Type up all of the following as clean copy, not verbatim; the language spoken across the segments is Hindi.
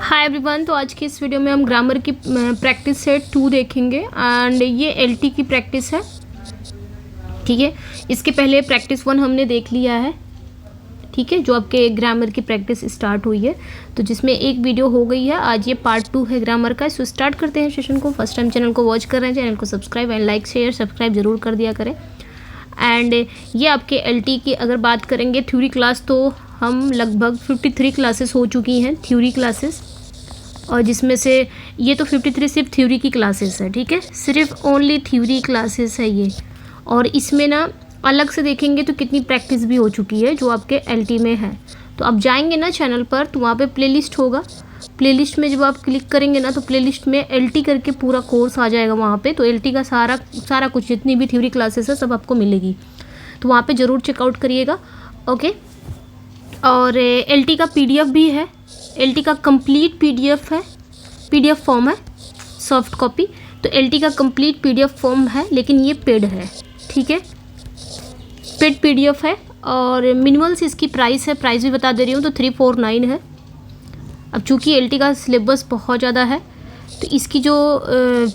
Hi everyone. तो आज की इस वीडियो में हम ग्रामर की प्रैक्टिस सेट 2 देखेंगे एंड ये एलटी की प्रैक्टिस है। ठीक है, इसके पहले प्रैक्टिस 1 हमने देख लिया है। ठीक है, जो आपके ग्रामर की प्रैक्टिस स्टार्ट हुई है, तो जिसमें एक वीडियो हो गई है। आज ये पार्ट 2 है ग्रामर का। सो स्टार्ट करते हैं सेशन को। फर्स्ट टाइम चैनल को वॉच कर रहे हैं, चैनल को subscribe and like share subscribe जरूर कर दिया करें। एंड ये आपके एलटी की अगर बात करेंगे थ्योरी क्लास, तो हम लगभग 53 क्लासेस हो चुकी हैं थ्योरी क्लासेस, और जिसमें से ये तो 53 सिर्फ थ्योरी की क्लासेस है। ठीक है, सिर्फ ओनली थ्योरी क्लासेस है ये। और इसमें ना अलग से देखेंगे तो कितनी प्रैक्टिस भी हो चुकी है जो आपके एलटी में है। तो आप जाएंगे ना चैनल पर, तो वहाँ पे प्लेलिस्ट होगा। प्लेलिस्ट में जब आप क्लिक करेंगे ना, तो प्लेलिस्ट में एलटी करके पूरा कोर्स आ जाएगा वहाँ पे। तो एलटी का सारा कुछ जितनी भी थ्योरी क्लासेस है सब आपको मिलेगी, तो वहाँ पे ज़रूर चेकआउट करिएगा। ओके, और एलटी का पीडीएफ भी है। एलटी का कंप्लीट पीडीएफ है, पीडीएफ फॉर्म है, सॉफ्ट कॉपी। तो एलटी का कंप्लीट पीडीएफ फॉर्म है, लेकिन ये पेड है। ठीक है, पेड पीडीएफ है। और मिनिमल से इसकी प्राइस है, प्राइस भी बता दे रही हूँ, तो 349 है। अब चूँकि एलटी का सिलेबस बहुत ज़्यादा है, तो इसकी जो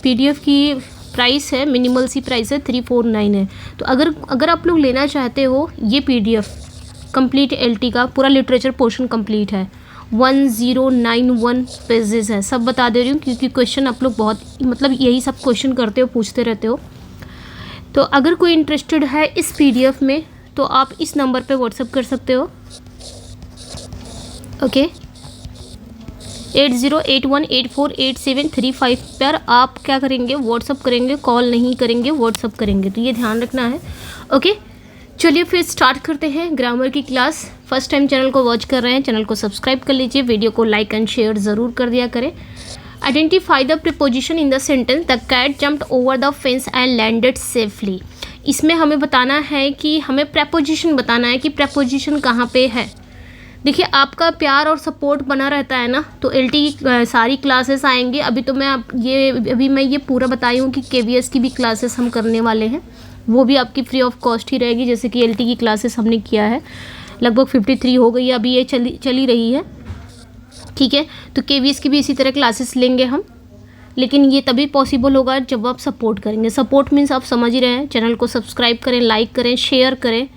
पीडीएफ की प्राइस है, मिनिमल सी प्राइस है 349 है। तो अगर आप लोग लेना चाहते हो, ये पीडीएफ कंप्लीट एलटी का पूरा लिटरेचर पोर्शन कंप्लीट है, 1091 पेजेस है। सब बता दे रही हूँ क्योंकि क्वेश्चन आप लोग बहुत यही सब क्वेश्चन करते हो, पूछते रहते हो। तो अगर कोई इंटरेस्टेड है इस पीडीएफ में, तो आप इस नंबर पे व्हाट्सअप कर सकते हो। ओके, 8081848735 पर आप क्या करेंगे, व्हाट्सअप करेंगे, कॉल नहीं करेंगे, व्हाट्सअप करेंगे। तो ये ध्यान रखना है। ओके, चलिए फिर स्टार्ट करते हैं ग्रामर की क्लास। फर्स्ट टाइम चैनल को वॉच कर रहे हैं, चैनल को सब्सक्राइब कर लीजिए, वीडियो को लाइक एंड शेयर ज़रूर कर दिया करें। Identify the preposition in the sentence the cat jumped over the fence and landed safely. इसमें हमें बताना है कि हमें प्रेपोजिशन बताना है कि प्रेपोजिशन कहाँ पे है। देखिए, आपका प्यार और सपोर्ट बना रहता है ना, तो एलटी की सारी क्लासेस आएंगी। अभी मैं ये पूरा बताई हूँ कि केवीएस की भी क्लासेस हम करने वाले हैं, वो भी आपकी फ्री ऑफ कॉस्ट ही रहेगी। जैसे कि एलटी की क्लासेस हमने किया है, लगभग 53 हो गई है, अभी ये चली रही है। ठीक है, तो केवीएस की भी इसी तरह क्लासेस लेंगे हम, लेकिन ये तभी पॉसिबल होगा जब आप सपोर्ट करेंगे। सपोर्ट मीन्स आप समझ ही रहे हैं, चैनल को सब्सक्राइब करें, लाइक करें, शेयर करें,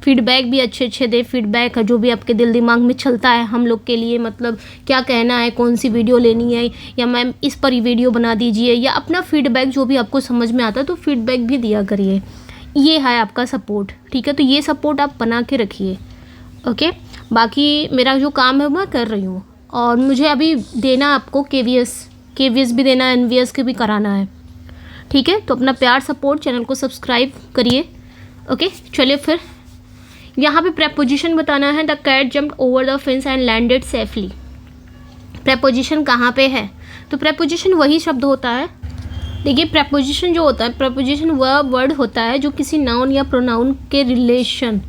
फीडबैक भी अच्छे दें। फीडबैक है जो भी आपके दिल दिमाग में चलता है हम लोग के लिए, मतलब क्या कहना है, कौन सी वीडियो लेनी है, या मैम इस पर ही वीडियो बना दीजिए, या अपना फीडबैक जो भी आपको समझ में आता है, तो फीडबैक भी दिया करिए। ये है आपका सपोर्ट। ठीक है, तो ये सपोर्ट आप बना के रखिए। ओके, बाकी मेरा जो काम है मैं कर रही हूँ, और मुझे अभी देना आपको केवीएस भी देना है, एनवीएस के भी कराना है। ठीक है, तो अपना प्यार सपोर्ट, चैनल को सब्सक्राइब करिए। ओके, चलिए फिर यहाँ पे प्रेपोजिशन बताना है। The cat jumped over the fence and landed safely. Preposition कहाँ पे है, तो प्रेपोजिशन वही शब्द होता है। देखिए, प्रेपोजिशन जो होता है, प्रेपोजिशन वह वर्ड होता है जो किसी नाउन या प्रोनाउन के रिलेशन,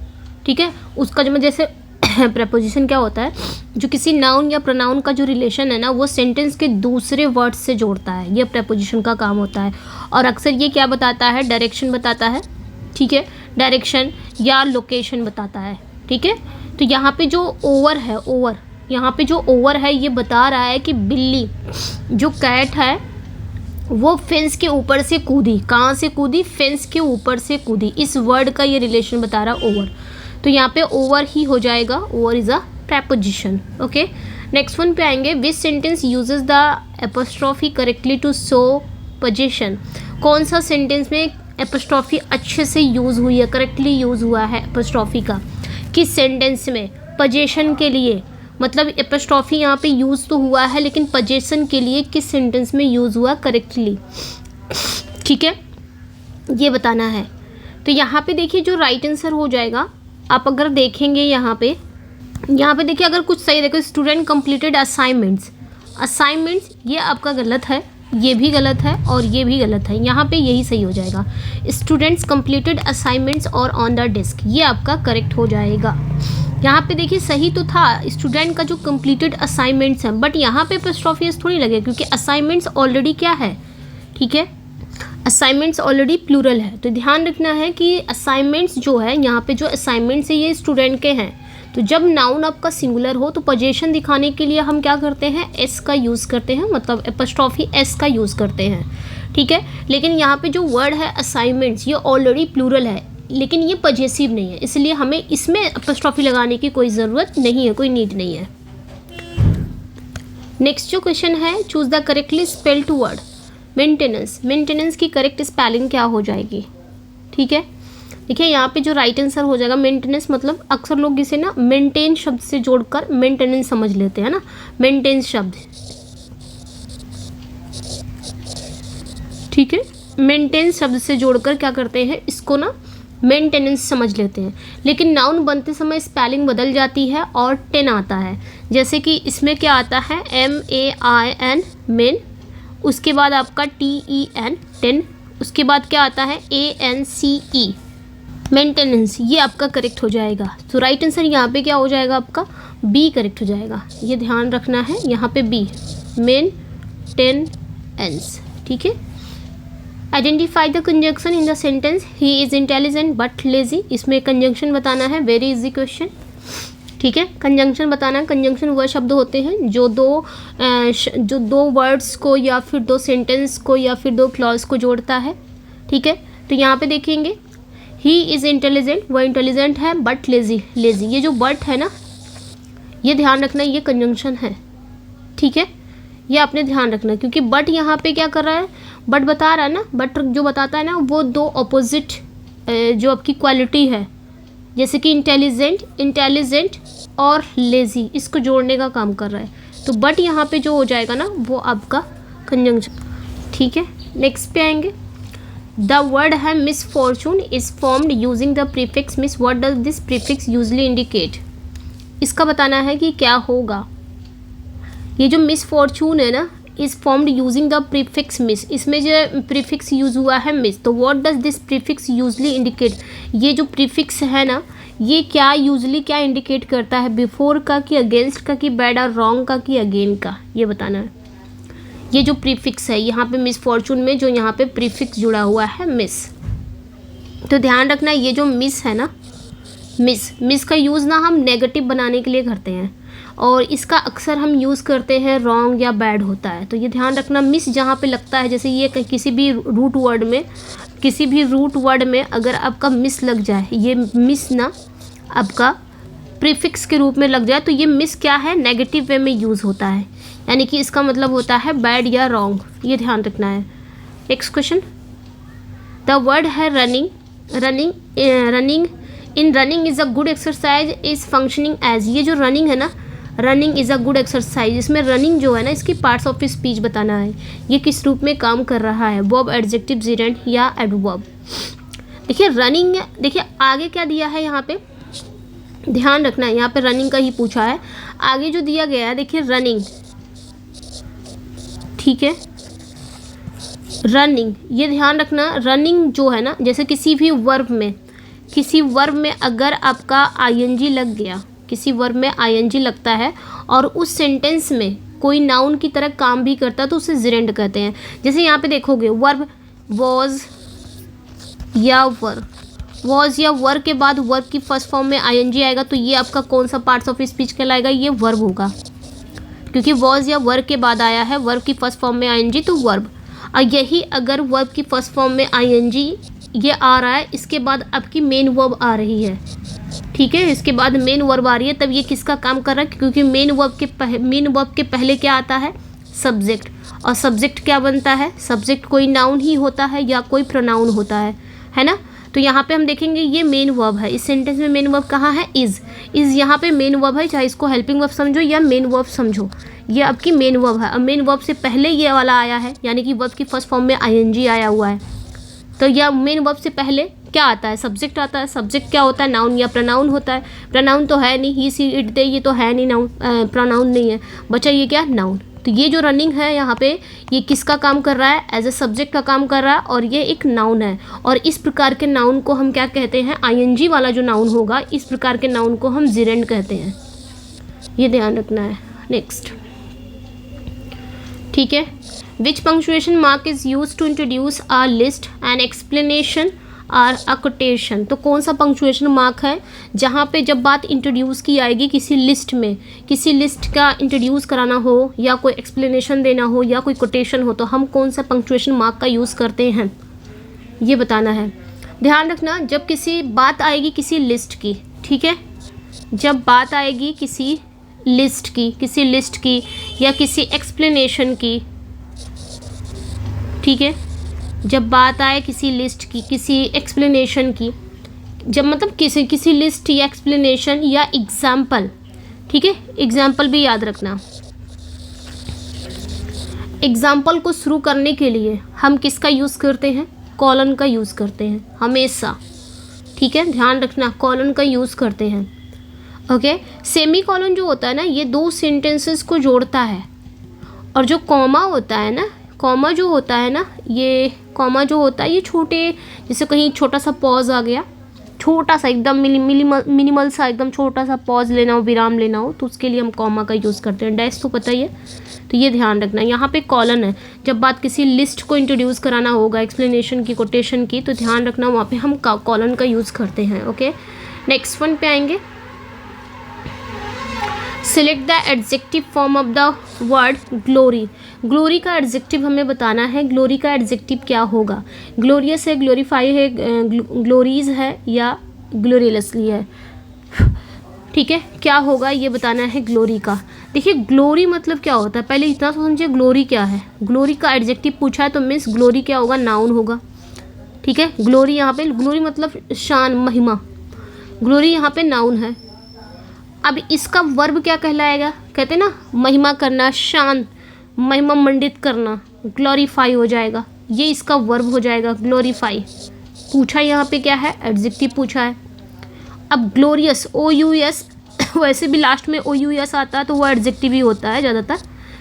ठीक है, उसका जैसे प्रेपोजिशन क्या होता है, जो किसी नाउन या प्रोनाउन का जो रिलेशन है ना, वो सेंटेंस के दूसरे वर्ड से जोड़ता है। ये प्रेपोजिशन का काम होता है। और अक्सर ये क्या बताता है, डायरेक्शन बताता है। ठीक है, डायरेक्शन या लोकेशन बताता है। ठीक है, तो यहाँ पे जो ओवर है, यहाँ पे जो ओवर है, ये बता रहा है कि बिल्ली जो कैट है वो फेंस के ऊपर से कूदी। कहाँ से कूदी, फेंस के ऊपर से कूदी। इस वर्ड का ये रिलेशन बता रहा ओवर, तो यहाँ पे ओवर ही हो जाएगा। Over is a preposition. Okay, next one पे आएंगे। Which sentence uses the apostrophe correctly to show position. कौन सा सेंटेंस में एपोस्ट्रॉफी अच्छे से यूज़ हुई है, करेक्टली यूज़ हुआ है एपोस्ट्रॉफी का, किस सेंटेंस में, पोजीशन के लिए। मतलब एपोस्ट्रॉफी यहाँ पे यूज़ तो हुआ है, लेकिन पोजीशन के लिए किस सेंटेंस में यूज़ हुआ करेक्टली। ठीक है, ये बताना है। तो यहाँ पे देखिए, जो राइट आंसर हो जाएगा, आप अगर देखेंगे यहाँ पे देखिए, अगर कुछ सही देखो, स्टूडेंट कंप्लीटेड असाइनमेंट्स, ये आपका गलत है, ये भी गलत है, और ये भी गलत है। यहाँ पे यही सही हो जाएगा। स्टूडेंट्स कंप्लीटेड असाइनमेंट्स और ऑन द डेस्क, ये आपका करेक्ट हो जाएगा। यहाँ पे देखिए, सही तो था स्टूडेंट का जो कंप्लीटेड असाइनमेंट्स है, बट यहाँ पे एपोस्ट्रोफी थोड़ी लगे, क्योंकि असाइनमेंट्स ऑलरेडी क्या है, ठीक है, असाइनमेंट्स ऑलरेडी प्लूरल है। तो ध्यान रखना है कि असाइनमेंट्स जो है, यहाँ पे जो असाइनमेंट्स है ये स्टूडेंट के हैं, तो जब नाउन आपका सिंगुलर हो तो पोजीशन दिखाने के लिए हम क्या करते हैं, एस का यूज़ करते हैं, मतलब एपोस्ट्रॉफी एस का यूज़ करते हैं, ठीक है। लेकिन यहाँ पे जो वर्ड है असाइनमेंट्स, ये ऑलरेडी प्लूरल है, लेकिन ये पजेसिव नहीं है, इसलिए हमें इसमें एपोस्ट्रॉफी लगाने की कोई ज़रूरत नहीं है, कोई नीड नहीं है। नेक्स्ट जो क्वेश्चन है, choose the correctly spelled word maintenance. Maintenance की करेक्ट स्पेलिंग क्या हो जाएगी, ठीक है। देखिए यहाँ पे जो राइट आंसर हो जाएगा मेंटेनेंस, मतलब अक्सर लोग इसे ना मेंटेन शब्द से जोड़कर मेंटेनेंस समझ लेते हैं ना, मेंटेनेंस शब्द, ठीक है। मेंटेनेंस शब्द से जोड़कर क्या करते हैं, इसको ना मेंटेनेंस समझ लेते हैं, लेकिन नाउन बनते समय स्पेलिंग बदल जाती है और टेन आता है। जैसे कि इसमें क्या आता है, MAIN मेन, उसके बाद आपका TEN टेन, उसके बाद क्या आता है ANCE मेंटेनेंस, ये आपका करेक्ट हो जाएगा। तो राइट आंसर यहाँ पे क्या हो जाएगा, आपका बी करेक्ट हो जाएगा, ये ध्यान रखना है, यहाँ पे बी मेंटेनेंस, ठीक है। Identify the conjunction in the sentence he is intelligent but lazy, इसमें कंजंक्शन बताना है, वेरी इजी क्वेश्चन, ठीक है। कंजंक्शन बताना है, कंजंक्शन वह शब्द होते हैं जो दो वर्ड्स को या फिर दो सेंटेंस को या फिर दो क्लॉज को जोड़ता है, ठीक है। तो यहाँ पे देखेंगे ही इज़ इंटेलिजेंट, वह इंटेलिजेंट है, बट लेजी, लेजी ये जो बट है ना, ये ध्यान रखना, ये कंजंक्शन है, ठीक है, ये आपने ध्यान रखना, क्योंकि बट यहाँ पे क्या कर रहा है, बट बता रहा है ना, बट जो बताता है ना वो दो ऑपोजिट जो आपकी क्वालिटी है, जैसे कि इंटेलिजेंट और लेज़ी, इसको जोड़ने का काम कर रहा है, तो बट यहाँ पे जो हो जाएगा ना वो आपका कंजंक्शन, ठीक है। नेक्स्ट पे आएंगे, द वर्ड है misfortune is formed using the prefix miss, what does this prefix usually indicate, इसका बताना है कि क्या होगा। ये जो मिसफॉर्चून है ना, is formed using the prefix miss, इसमें जो प्रीफिक्स यूज हुआ है मिस, तो what does this prefix usually indicate, ये जो प्रीफिक्स है ना, ये क्या यूजली क्या इंडिकेट करता है, बिफोर का कि अगेंस्ट का कि बैड और रॉन्ग का कि अगेन का, ये बताना है। ये जो प्रीफिक्स है यहाँ पे मिसफॉर्चून में जो यहाँ पे प्रीफिक्स जुड़ा हुआ है मिस, तो ध्यान रखना ये जो मिस है ना, मिस का यूज़ ना हम नेगेटिव बनाने के लिए करते हैं, और इसका अक्सर हम यूज़ करते हैं रॉन्ग या बैड होता है, तो ये ध्यान रखना। मिस जहाँ पे लगता है, जैसे ये किसी भी रूट वर्ड में अगर आपका मिस लग जाए, ये मिस ना आपका प्रीफिक्स के रूप में लग जाए, तो ये मिस क्या है, नेगेटिव वे में यूज़ होता है, यानी कि इसका मतलब होता है बैड या रॉन्ग, ये ध्यान रखना है। नेक्स्ट क्वेश्चन, द वर्ड है running in running is a good exercise is functioning as, ये जो रनिंग है ना, running is a good exercise, इसमें रनिंग जो है ना, इसकी पार्ट्स ऑफ स्पीच बताना है, ये किस रूप में काम कर रहा है, वर्ब, एडजेक्टिव, जेरेंट या एडवर्ब। देखिए रनिंग, देखिए आगे क्या दिया है यहाँ पे, ध्यान रखना है, यहाँ पे रनिंग का ही पूछा है, आगे जो दिया गया है देखिए रनिंग, ठीक है, रनिंग, ये ध्यान रखना, रनिंग जो है ना, जैसे किसी वर्ब में अगर आपका आईएनजी लग गया, किसी वर्ब में आईएनजी लगता है और उस सेंटेंस में कोई नाउन की तरह काम भी करता है, तो उसे जिरेंड कहते हैं। जैसे यहाँ पे देखोगे वर्ब वॉज या वर के बाद वर्ब की फर्स्ट फॉर्म में आईएनजी आएगा, तो ये आपका कौन सा पार्ट्स ऑफ स्पीच कहलाएगा, ये वर्ब होगा, क्योंकि वॉज या वर्ब के बाद आया है, वर्ब की फर्स्ट फॉर्म में आईएनजी, तो वर्ब। और यही अगर वर्ब की फर्स्ट फॉर्म में आईएनजी ये आ रहा है, इसके बाद आपकी मेन वर्ब आ रही है, ठीक है, इसके बाद मेन वर्ब आ रही है, तब ये किसका काम कर रहा है, क्योंकि मेन वर्ब के पहले क्या आता है, सब्जेक्ट, और सब्जेक्ट क्या बनता है, सब्जेक्ट कोई नाउन ही होता है या कोई प्रोनाउन होता है ना। तो यहाँ पे हम देखेंगे ये मेन वर्ब है, इस सेंटेंस में मेन वर्ब कहाँ है, इज़ यहाँ पे मेन वर्ब है, चाहे इसको हेल्पिंग वर्ब समझो या मेन वर्ब समझो, ये आपकी मेन वर्ब है। अब मेन वर्ब से पहले ये वाला आया है, यानी कि वर्ब की फर्स्ट फॉर्म में आईएनजी आया हुआ है, तो यह मेन वर्ब से पहले क्या आता है, सब्जेक्ट आता है। सब्जेक्ट क्या होता है, नाउन या प्रोनाउन होता है। प्रोनाउन तो है नहीं, ही सी इट दे, ये तो है नहीं, नाउन प्रोनाउन नहीं है बच्चा, ये क्या नाउन। तो ये जो रनिंग है यहाँ पे, ये किसका काम कर रहा है, एज ए सब्जेक्ट का काम कर रहा है, और ये एक नाउन है। और इस प्रकार के नाउन को हम क्या कहते हैं, आईएनजी वाला जो नाउन होगा, इस प्रकार के नाउन को हम जिरेंड कहते हैं, ये ध्यान रखना है। नेक्स्ट, ठीक है, Which punctuation mark is used to introduce a list and explanation are a quotation. तो कौन सा पंक्चुएशन मार्क है? जहाँ पे जब बात इंट्रोड्यूस की आएगी किसी लिस्ट में, किसी लिस्ट का इंट्रोड्यूस कराना हो या कोई एक्सप्लेनेशन देना हो या कोई कोटेशन हो, तो हम कौन सा पंक्चुएशन मार्क का यूज़ करते हैं, ये बताना है। ध्यान रखना, जब किसी बात आएगी किसी लिस्ट की, ठीक है, जब बात आएगी किसी लिस्ट की या किसी एक्सप्लेनेशन की, ठीक है, जब बात आए किसी लिस्ट की, किसी एक्सप्लेनेशन की, जब मतलब किसी लिस्ट या एक्सप्लेनेशन या एग्जाम्पल, ठीक है, एग्जाम्पल भी याद रखना। एग्जाम्पल को शुरू करने के लिए हम किसका यूज़ करते हैं? कॉलन का यूज़ करते हैं हमेशा, ठीक है, ध्यान रखना, कॉलन का यूज़ करते हैं। ओके, सेमी कॉलन जो होता है ना, ये दो सेंटेंसेस को जोड़ता है, और जो कॉमा होता है ना, कॉमा जो होता है ना, ये कॉमा जो होता है ये छोटे, जैसे कहीं छोटा सा पॉज आ गया, छोटा सा एकदम मिनिमल सा एकदम छोटा सा पॉज लेना हो, विराम लेना हो, तो उसके लिए हम कॉमा का यूज़ करते हैं। डैश तो पता ही है, तो ये ध्यान रखना। यहाँ पे कॉलन है, जब बात किसी लिस्ट को इंट्रोड्यूस कराना होगा, एक्सप्लेनेशन की, कोटेशन की, तो ध्यान रखना वहाँ पे हम कॉलन का यूज़ करते हैं। ओके, नेक्स्ट वन पे आएंगे। Select the adjective form of the word glory. Glory का एडजेक्टिव हमें बताना है। ग्लोरी का एडजेक्टिव क्या होगा? ग्लोरियस है, ग्लोरीफाई है, ग्लोरीज है या ग्लोरियसली है, ठीक है, क्या होगा ये बताना है ग्लोरी का। देखिए ग्लोरी मतलब क्या होता है, पहले इतना तो समझिए ग्लोरी क्या है। ग्लोरी का एडजेक्टिव पूछा है तो मीन्स ग्लोरी क्या होगा? नाउन होगा, ठीक है। ग्लोरी यहाँ पे, ग्लोरी मतलब शान, महिमा, ग्लोरी यहाँ पे नाउन है। अब इसका वर्ब क्या कहलाएगा? कहते हैं ना महिमा करना, शान, महिमा मंडित करना, ग्लोरीफाई हो जाएगा, ये इसका वर्ब हो जाएगा, ग्लोरीफाई। पूछा यहाँ पे क्या है? एडजेक्टिव पूछा है। अब ग्लोरियस, OUS, वैसे भी लास्ट में OUS आता है तो वो एडजेक्टिव ही होता है ज़्यादातर,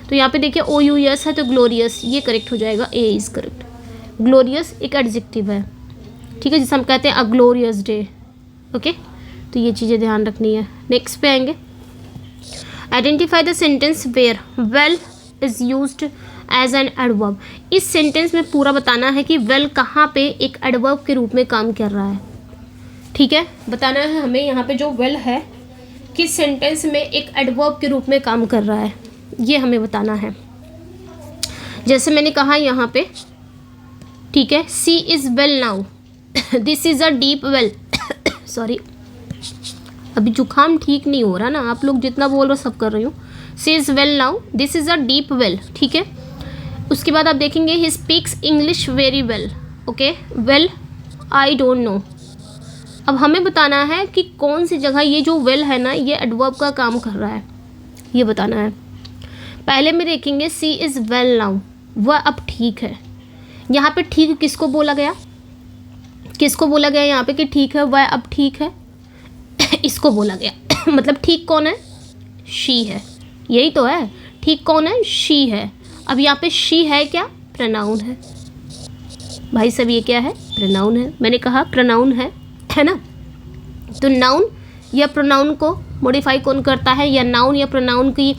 तो यहाँ पे देखिए OUS है तो ग्लोरियस, ये करेक्ट हो जाएगा, A इज़ करेक्ट। ग्लोरियस एक एडजेक्टिव है, ठीक है, जिसे हम कहते हैं अ ग्लोरियस डे। ओके, तो ये चीज़ें ध्यान रखनी है। नेक्स्ट पे आएंगे। Identify the sentence where well is used as an adverb. इस सेंटेंस में पूरा बताना है कि वेल कहाँ पे एक एडवर्ब के रूप में काम कर रहा है, ठीक है, बताना है हमें यहाँ पे जो वेल है किस सेंटेंस में एक एडवर्ब के रूप में काम कर रहा है, ये हमें बताना है। जैसे मैंने कहा यहाँ पे, ठीक है, she is well now, this is a deep well, sorry अभी जुकाम ठीक नहीं हो रहा ना, आप लोग जितना बोल रहे हो सब कर रही हूँ। She is well now, this is a deep well, ठीक है। उसके बाद आप देखेंगे he speaks English very well. Okay, well I don't know. अब हमें बताना है कि कौन सी जगह ये जो वेल है ना ये एडवर्ब का काम कर रहा है, ये बताना है। पहले में देखेंगे सी इज़ वेल नाउ, वह अब ठीक है। यहाँ पे ठीक किसको बोला गया? किसको बोला गया यहाँ पे कि ठीक है, वह अब ठीक है? इसको बोला गया मतलब ठीक कौन है? शी है, यही तो है। ठीक कौन है? शी है। अब यहाँ पे शी है क्या? प्रोनाउन है भाई सब, ये क्या है? प्रोनाउन है। मैंने कहा प्रोनाउन है ना। तो नाउन या प्रोनाउन को मॉडिफाई कौन करता है, या नाउन या प्रोनाउन की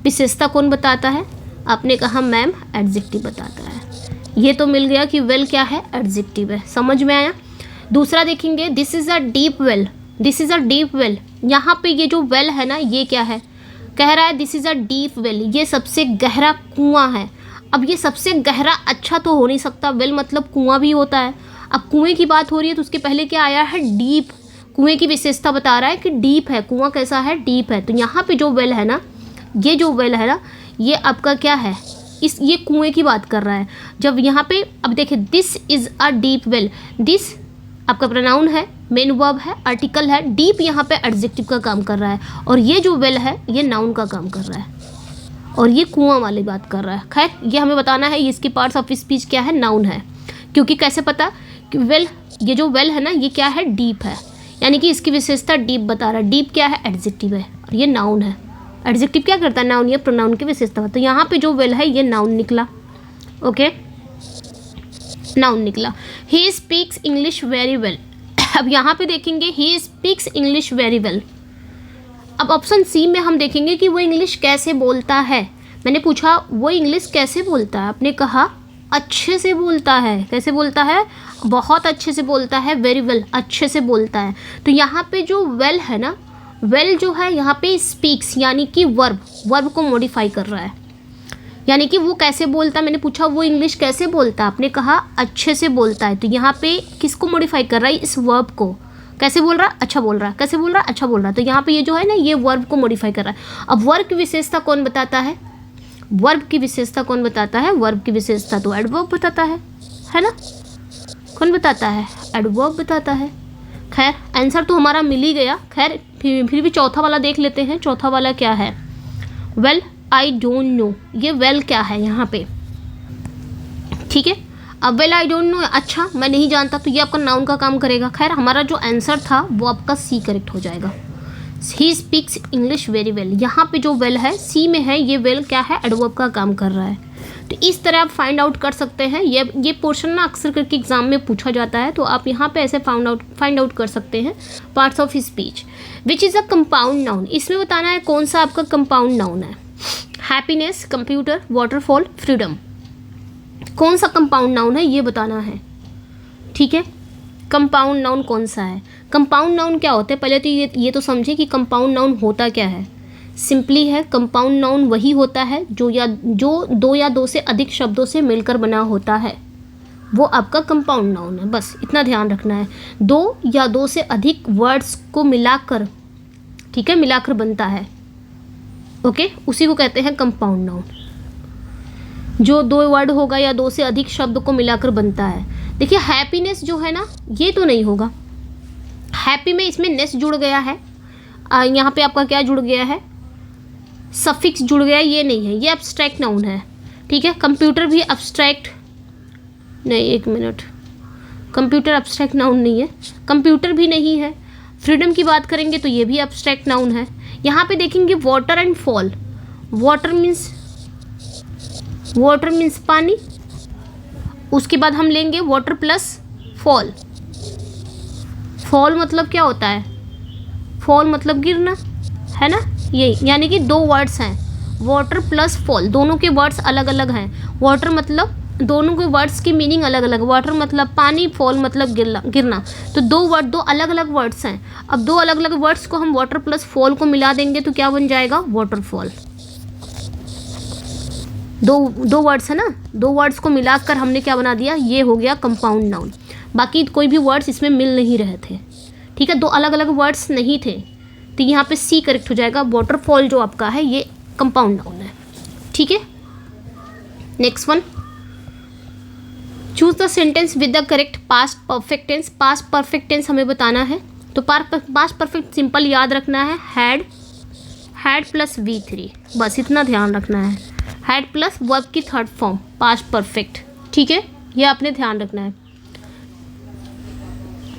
विशेषता कौन बताता है? आपने कहा मैम एडजेक्टिव बताता है। ये तो मिल गया कि वेल क्या है? एडजेक्टिव है। समझ में आया? दूसरा देखेंगे, this is a deep well, this is a deep well. यहाँ पे ये जो वेल है ना ये क्या है? कह रहा है this is a deep well, ये सबसे गहरा कुआं है। अब ये सबसे गहरा अच्छा तो हो नहीं सकता, वेल मतलब कुआं भी होता है। अब कुएं की बात हो रही है तो उसके पहले क्या आया है? डीप। कुएं की विशेषता बता रहा है कि डीप है, कुआं कैसा है? डीप है। तो यहाँ पे जो वेल है ना, ये जो वेल है ना, ये आपका क्या है? ये कुएं की बात कर रहा है। जब यहाँ पे अब देखिए this is a deep well, this आपका प्रोनाउन है, मेन वर्ब है, आर्टिकल है, डीप यहाँ पे एडजेक्टिव का काम कर रहा है, और ये जो वेल है ये नाउन का काम कर रहा है, और ये कुआं वाली बात कर रहा है। खैर ये हमें बताना है इसकी पार्ट्स ऑफ स्पीच क्या है? नाउन है। क्योंकि कैसे पता कि वेल, ये जो वेल है ना ये क्या है? डीप है, यानी कि इसकी विशेषता डीप बता रहा है। डीप क्या है? एडजेक्टिव है, और ये नाउन है। एडजेक्टिव क्या करता है? नाउन या प्रोनाउन की विशेषता। तो यहाँ पे जो वेल है ये नाउन निकला। ओके, नाउन निकला। ही स्पीक्स इंग्लिश वेरी वेल। अब यहाँ पे देखेंगे he speaks English very well. अब ऑप्शन सी में हम देखेंगे कि वो इंग्लिश कैसे बोलता है। मैंने पूछा वो इंग्लिश कैसे बोलता है, आपने कहा अच्छे से बोलता है। कैसे बोलता है? बहुत अच्छे से बोलता है, वेरी वेल, अच्छे से बोलता है। तो यहाँ पे जो वेल है ना, वेल जो है यहाँ पे स्पीक्स यानी कि वर्ब को मॉडिफाई कर रहा है। यानी कि वो कैसे बोलता है, मैंने पूछा वो इंग्लिश कैसे बोलता है, आपने कहा अच्छे से बोलता है। तो यहाँ पे किसको मॉडिफाई कर रहा है? इस वर्ब को। कैसे बोल रहा है? अच्छा बोल रहा है। कैसे बोल रहा है? अच्छा बोल रहा है। तो यहाँ पे ये जो है ना, ये वर्ब को मॉडिफाई कर रहा है। अब वर्ब की विशेषता कौन बताता है? वर्ब की विशेषता कौन बताता है? वर्ब की विशेषता तो एडवर्ब बताता है ना? कौन बताता है? एडवर्ब बताता है। खैर आंसर तो हमारा मिल ही गया। खैर फिर भी चौथा वाला देख लेते हैं। चौथा वाला क्या है? Well I don't no. ये वेल क्या है यहाँ पे? ठीक है, अब वेल आई डोंट नो, अच्छा मैं नहीं जानता, तो ये आपका नाउन का काम करेगा। खैर हमारा जो आंसर था वो आपका सी करेक्ट हो जाएगा। ही स्पीक्स इंग्लिश वेरी वेल। यहाँ पे जो वेल है सी में है, ये वेल क्या है? एडवर्ब का काम कर रहा है। तो इस तरह आप फाइंड आउट कर सकते हैं। ये पोर्शन ना अक्सर करके एग्जाम में पूछा जाता है, तो आप यहाँ पे ऐसे फाइंड आउट कर सकते हैं। Parts of speech which is a compound noun. इसमें बताना है कौन सा आपका कंपाउंड नाउन है। हैप्पीनेस, कंप्यूटर, वाटरफॉल, फ्रीडम, कौन सा कंपाउंड नाउन है ये बताना है। ठीक है, कंपाउंड नाउन कौन सा है? कंपाउंड नाउन क्या होता है? पहले तो ये तो समझे कि कंपाउंड नाउन होता क्या है। सिंपली है, कंपाउंड नाउन वही होता है जो दो या दो से अधिक शब्दों से मिलकर बना होता है, वो आपका कंपाउंड नाउन है। बस इतना ध्यान रखना है। दो या दो से अधिक वर्ड्स को मिलाकर, ठीक है, मिलाकर बनता है। ओके, उसी को कहते हैं कंपाउंड नाउन। जो दो वर्ड होगा या दो से अधिक शब्द को मिलाकर बनता है। देखिए हैप्पीनेस जो है ना, ये तो नहीं होगा। हैप्पी में इसमें नेस जुड़ गया है, यहाँ पे आपका क्या जुड़ गया है? सफिक्स जुड़ गया है, ये नहीं है, ये एब्स्ट्रैक्ट नाउन है। ठीक है, कंप्यूटर भी एब्स्ट्रैक्ट नहीं, एक मिनट, कंप्यूटर एब्स्ट्रैक्ट नाउन नहीं है, कंप्यूटर भी नहीं है। फ्रीडम की बात करेंगे तो ये भी एब्स्ट्रैक्ट नाउन है। यहाँ पे देखेंगे water and fall. Water means पानी, उसके बाद हम लेंगे वाटर प्लस फॉल। फॉल मतलब क्या होता है? फॉल मतलब गिरना, है ना? यही, यानी कि दो वर्ड्स हैं, वाटर प्लस फॉल, दोनों के वर्ड्स अलग अलग हैं। वाटर मतलब, दोनों के वर्ड्स की मीनिंग अलग अलग। वाटर मतलब पानी, फॉल मतलब गिरना। तो दो अलग अलग वर्ड्स हैं। अब दो अलग अलग वर्ड्स को हम वाटर प्लस फॉल को मिला देंगे तो क्या बन जाएगा? वाटरफॉल। दो वर्ड्स है ना, दो वर्ड्स को मिलाकर हमने क्या बना दिया? ये हो गया कंपाउंड नाउन। बाकी कोई भी वर्ड्स इसमें मिल नहीं रहे थे। ठीक है, दो अलग अलग वर्ड्स नहीं थे, तो यहाँ पे सी करेक्ट हो जाएगा। वाटरफॉल जो आपका है ये कंपाउंड नाउन है। ठीक है, next one, choose the sentence with the correct past perfect tense. Past perfect tense हमें बताना है, तो पास्ट परफेक्ट सिंपल याद रखना है, हैड प्लस V3, बस इतना ध्यान रखना है। हैड प्लस वर्ब की थर्ड फॉर्म, पास्ट परफेक्ट। ठीक है, ये आपने ध्यान रखना है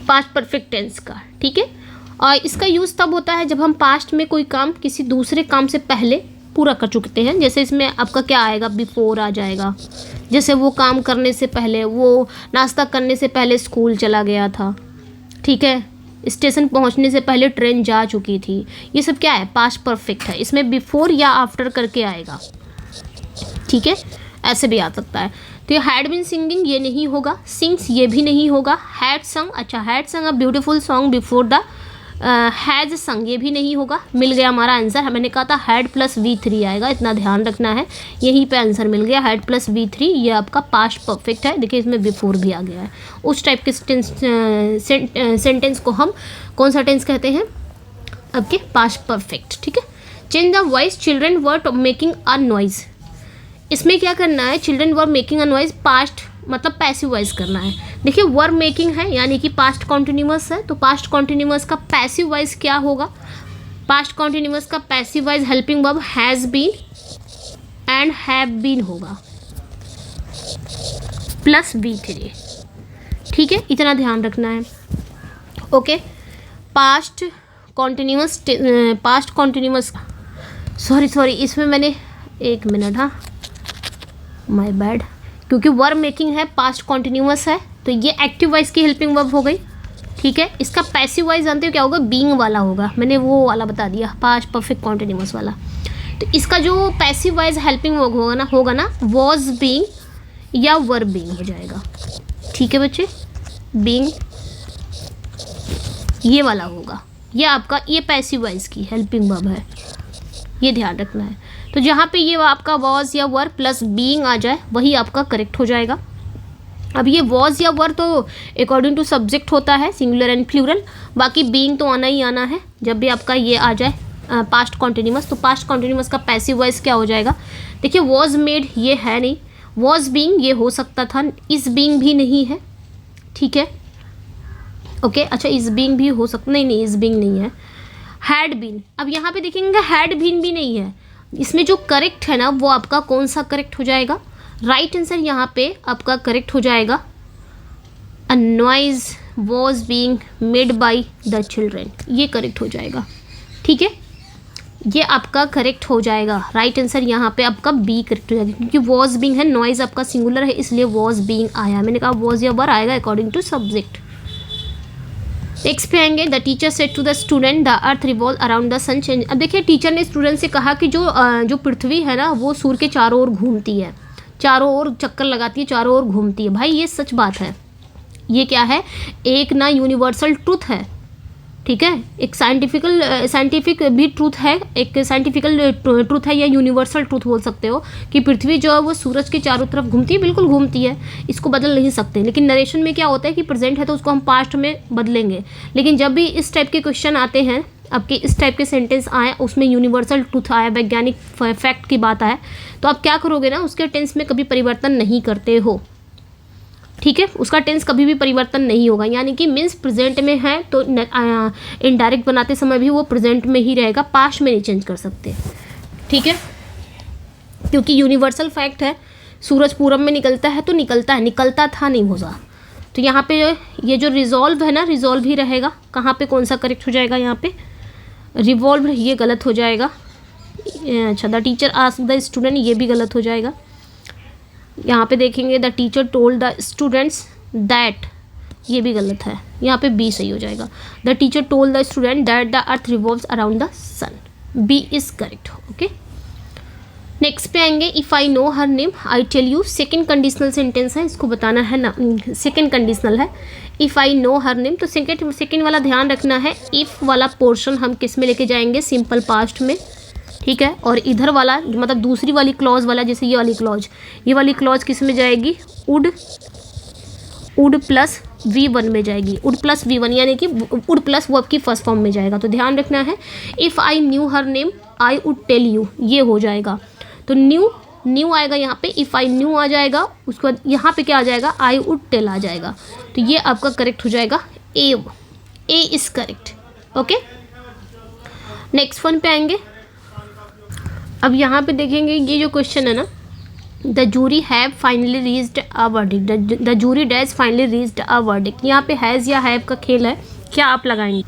पास्ट परफेक्ट टेंस का। ठीक है, और इसका यूज़ तब होता है जब हम पास्ट में कोई काम किसी दूसरे काम से पहले पूरा कर चुकते हैं। जैसे इसमें आपका क्या आएगा? बिफोर आ जाएगा। जैसे वो काम करने से पहले, वो नाश्ता करने से पहले स्कूल चला गया था। ठीक है, स्टेशन पहुंचने से पहले ट्रेन जा चुकी थी। ये सब क्या है? पास्ट परफेक्ट है। इसमें बिफोर या आफ्टर करके आएगा। ठीक है, ऐसे भी आ सकता है। तो ये हैड बीन सिंगिंग ये नहीं होगा, सिंग्स ये भी नहीं होगा। हैड संग, अच्छा हैड संग a beautiful song before the has संग, ये भी नहीं होगा। मिल गया हमारा आंसर। मैंने कहा था हैड प्लस V3 आएगा, इतना ध्यान रखना है। यहीं पे आंसर मिल गया, हैड प्लस V3। ये आपका पास्ट परफेक्ट है। देखिए इसमें बिफोर भी आ गया है। उस टाइप के सेंटेंस को हम कौन सा टेंस कहते हैं? आपके पास्ट परफेक्ट। ठीक है, change the voice, children were making a noise. इसमें क्या करना है? Children were making a noise, past मतलब पैसिव वॉइस करना है। देखिए वर मेकिंग है यानी कि पास्ट कॉन्टिन्यूअस है, तो पास्ट कॉन्टिन्यूअस का पैसिव वॉइस क्या होगा? पास्ट कॉन्टिन्यूअस का passive voice helping verb has been and have been होगा प्लस V3। ठीक है, इतना ध्यान रखना है। ओके, पास्ट कॉन्टिन्यूअस सॉरी इसमें मैंने, एक मिनट, हाँ माय बैड, क्योंकि वर्ब मेकिंग है, पास्ट कॉन्टिन्यूअस है, तो ये एक्टिव वॉइस की हेल्पिंग वर्ब हो गई। ठीक है, इसका पैसिव वॉइस जानते हो क्या होगा? बीइंग वाला होगा। मैंने वो वाला बता दिया, पास्ट परफेक्ट कॉन्टिन्यूअस वाला। तो इसका जो पैसिव वॉइस हेल्पिंग वर्ब होगा ना, वॉज बीइंग या वर बीइंग हो जाएगा। ठीक है बच्चे, बीइंग ये वाला होगा, ये आपका ये पैसिव वॉइस की हेल्पिंग वर्ब है, ये ध्यान रखना है। तो जहाँ पे ये आपका वॉज या वर प्लस बीइंग आ जाए वही आपका करेक्ट हो जाएगा। अब ये वॉज या वर तो अकॉर्डिंग टू सब्जेक्ट होता है सिंगुलर एंड प्लूरल, बाकी बीइंग तो आना ही आना है। जब भी आपका ये आ जाए पास्ट कॉन्टिन्यूअस, तो पास्ट कॉन्टिन्यूअस का पैसिव वॉइस क्या हो जाएगा? देखिए वॉज मेड ये है नहीं, वॉज बीइंग ये हो सकता था, इज बीइंग भी नहीं है। ठीक है, ओके अच्छा इज बीइंग भी हो सकता, नहीं इज बीइंग नहीं है। हैड बीन, अब यहाँ पे देखेंगे हैड बीन भी नहीं है। इसमें जो करेक्ट है ना वो आपका कौन सा करेक्ट हो जाएगा? राइट आंसर यहाँ पे आपका करेक्ट हो जाएगा a noise was being made by the children, ये करेक्ट हो जाएगा। ठीक है, ये आपका करेक्ट हो जाएगा। राइट आंसर यहाँ पे आपका बी करेक्ट हो जाएगा, क्योंकि वॉज बीइंग है, नॉइज आपका सिंगुलर है, इसलिए वॉज बीइंग आया। मैंने कहा वॉज या वर आएगा अकॉर्डिंग टू सब्जेक्ट। नेक्स्ट पे आएंगे, the teacher said to the student the earth revolve around the sun change. अब देखिए टीचर ने स्टूडेंट से कहा कि जो पृथ्वी है ना वो सूर्य के चारों ओर घूमती है, चारों ओर चक्कर लगाती है, चारों ओर घूमती है। भाई ये सच बात है, ये क्या है? एक ना यूनिवर्सल ट्रूथ है। ठीक है, एक साइंटिफिक भी ट्रूथ है, एक साइंटिफिकल ट्रूथ है या यूनिवर्सल ट्रूथ बोल सकते हो कि पृथ्वी जो है वो सूरज के चारों तरफ घूमती है, बिल्कुल घूमती है, इसको बदल नहीं सकते। लेकिन नरेशन में क्या होता है कि प्रेजेंट है तो उसको हम पास्ट में बदलेंगे। लेकिन जब भी इस टाइप के क्वेश्चन आते हैं, आपके इस टाइप के सेंटेंस आए, उसमें यूनिवर्सल ट्रूथ आया, वैज्ञानिक फैक्ट की बात आए, तो आप क्या करोगे ना, उसके टेंस में कभी परिवर्तन नहीं करते हो। ठीक है, उसका टेंस कभी भी परिवर्तन नहीं होगा, यानी कि मीन्स प्रेजेंट में है तो इनडायरेक्ट बनाते समय भी वो प्रेजेंट में ही रहेगा, पास्ट में नहीं चेंज कर सकते। ठीक है, क्योंकि यूनिवर्सल फैक्ट है, सूरज पूरब में निकलता है तो निकलता है, निकलता था नहीं होगा। तो यहाँ पे ये जो रिजॉल्व है ना, रिजॉल्व ही रहेगा। कहाँ पे कौन सा करेक्ट हो जाएगा? यहाँ पे रिवॉल्व, ये गलत हो जाएगा। अच्छा, the teacher asked the student, ये भी गलत हो जाएगा। यहाँ पे देखेंगे the teacher told the students that, ये भी गलत है, यहाँ पे बी सही हो जाएगा। The teacher told the student that the earth revolves around the sun, B is correct. Okay, next पे आएंगे, if I know her name I tell you. Second conditional sentence है, इसको बताना है ना, सेकेंड कंडीशनल है। If I know her name, तो सेकेंड वाला ध्यान रखना है, इफ़ वाला पोर्शन हम किस में लेके जाएंगे? सिंपल पास्ट में। ठीक है, और इधर वाला मतलब दूसरी वाली क्लॉज वाला, जैसे ये वाली क्लॉज किस में जाएगी? वुड प्लस V1 में जाएगी, वुड प्लस V1, यानी कि वुड प्लस वर्ब की फर्स्ट फॉर्म में जाएगा। तो ध्यान रखना है, if I knew her name I would tell you, ये हो जाएगा। तो न्यू आएगा यहाँ पे, इफ़ आई न्यू आ जाएगा, उसके बाद यहाँ पे क्या आ जाएगा? आई वुड टेल आ जाएगा। तो ये आपका करेक्ट हो जाएगा, A is correct. Okay, next one पे आएंगे। अब यहाँ पे देखेंगे, ये जो क्वेश्चन है ना, the jury have finally reached a verdict, the jury has finally reached a verdict. यहाँ पे हैज़ या हैव का खेल है, क्या आप लगाएंगे?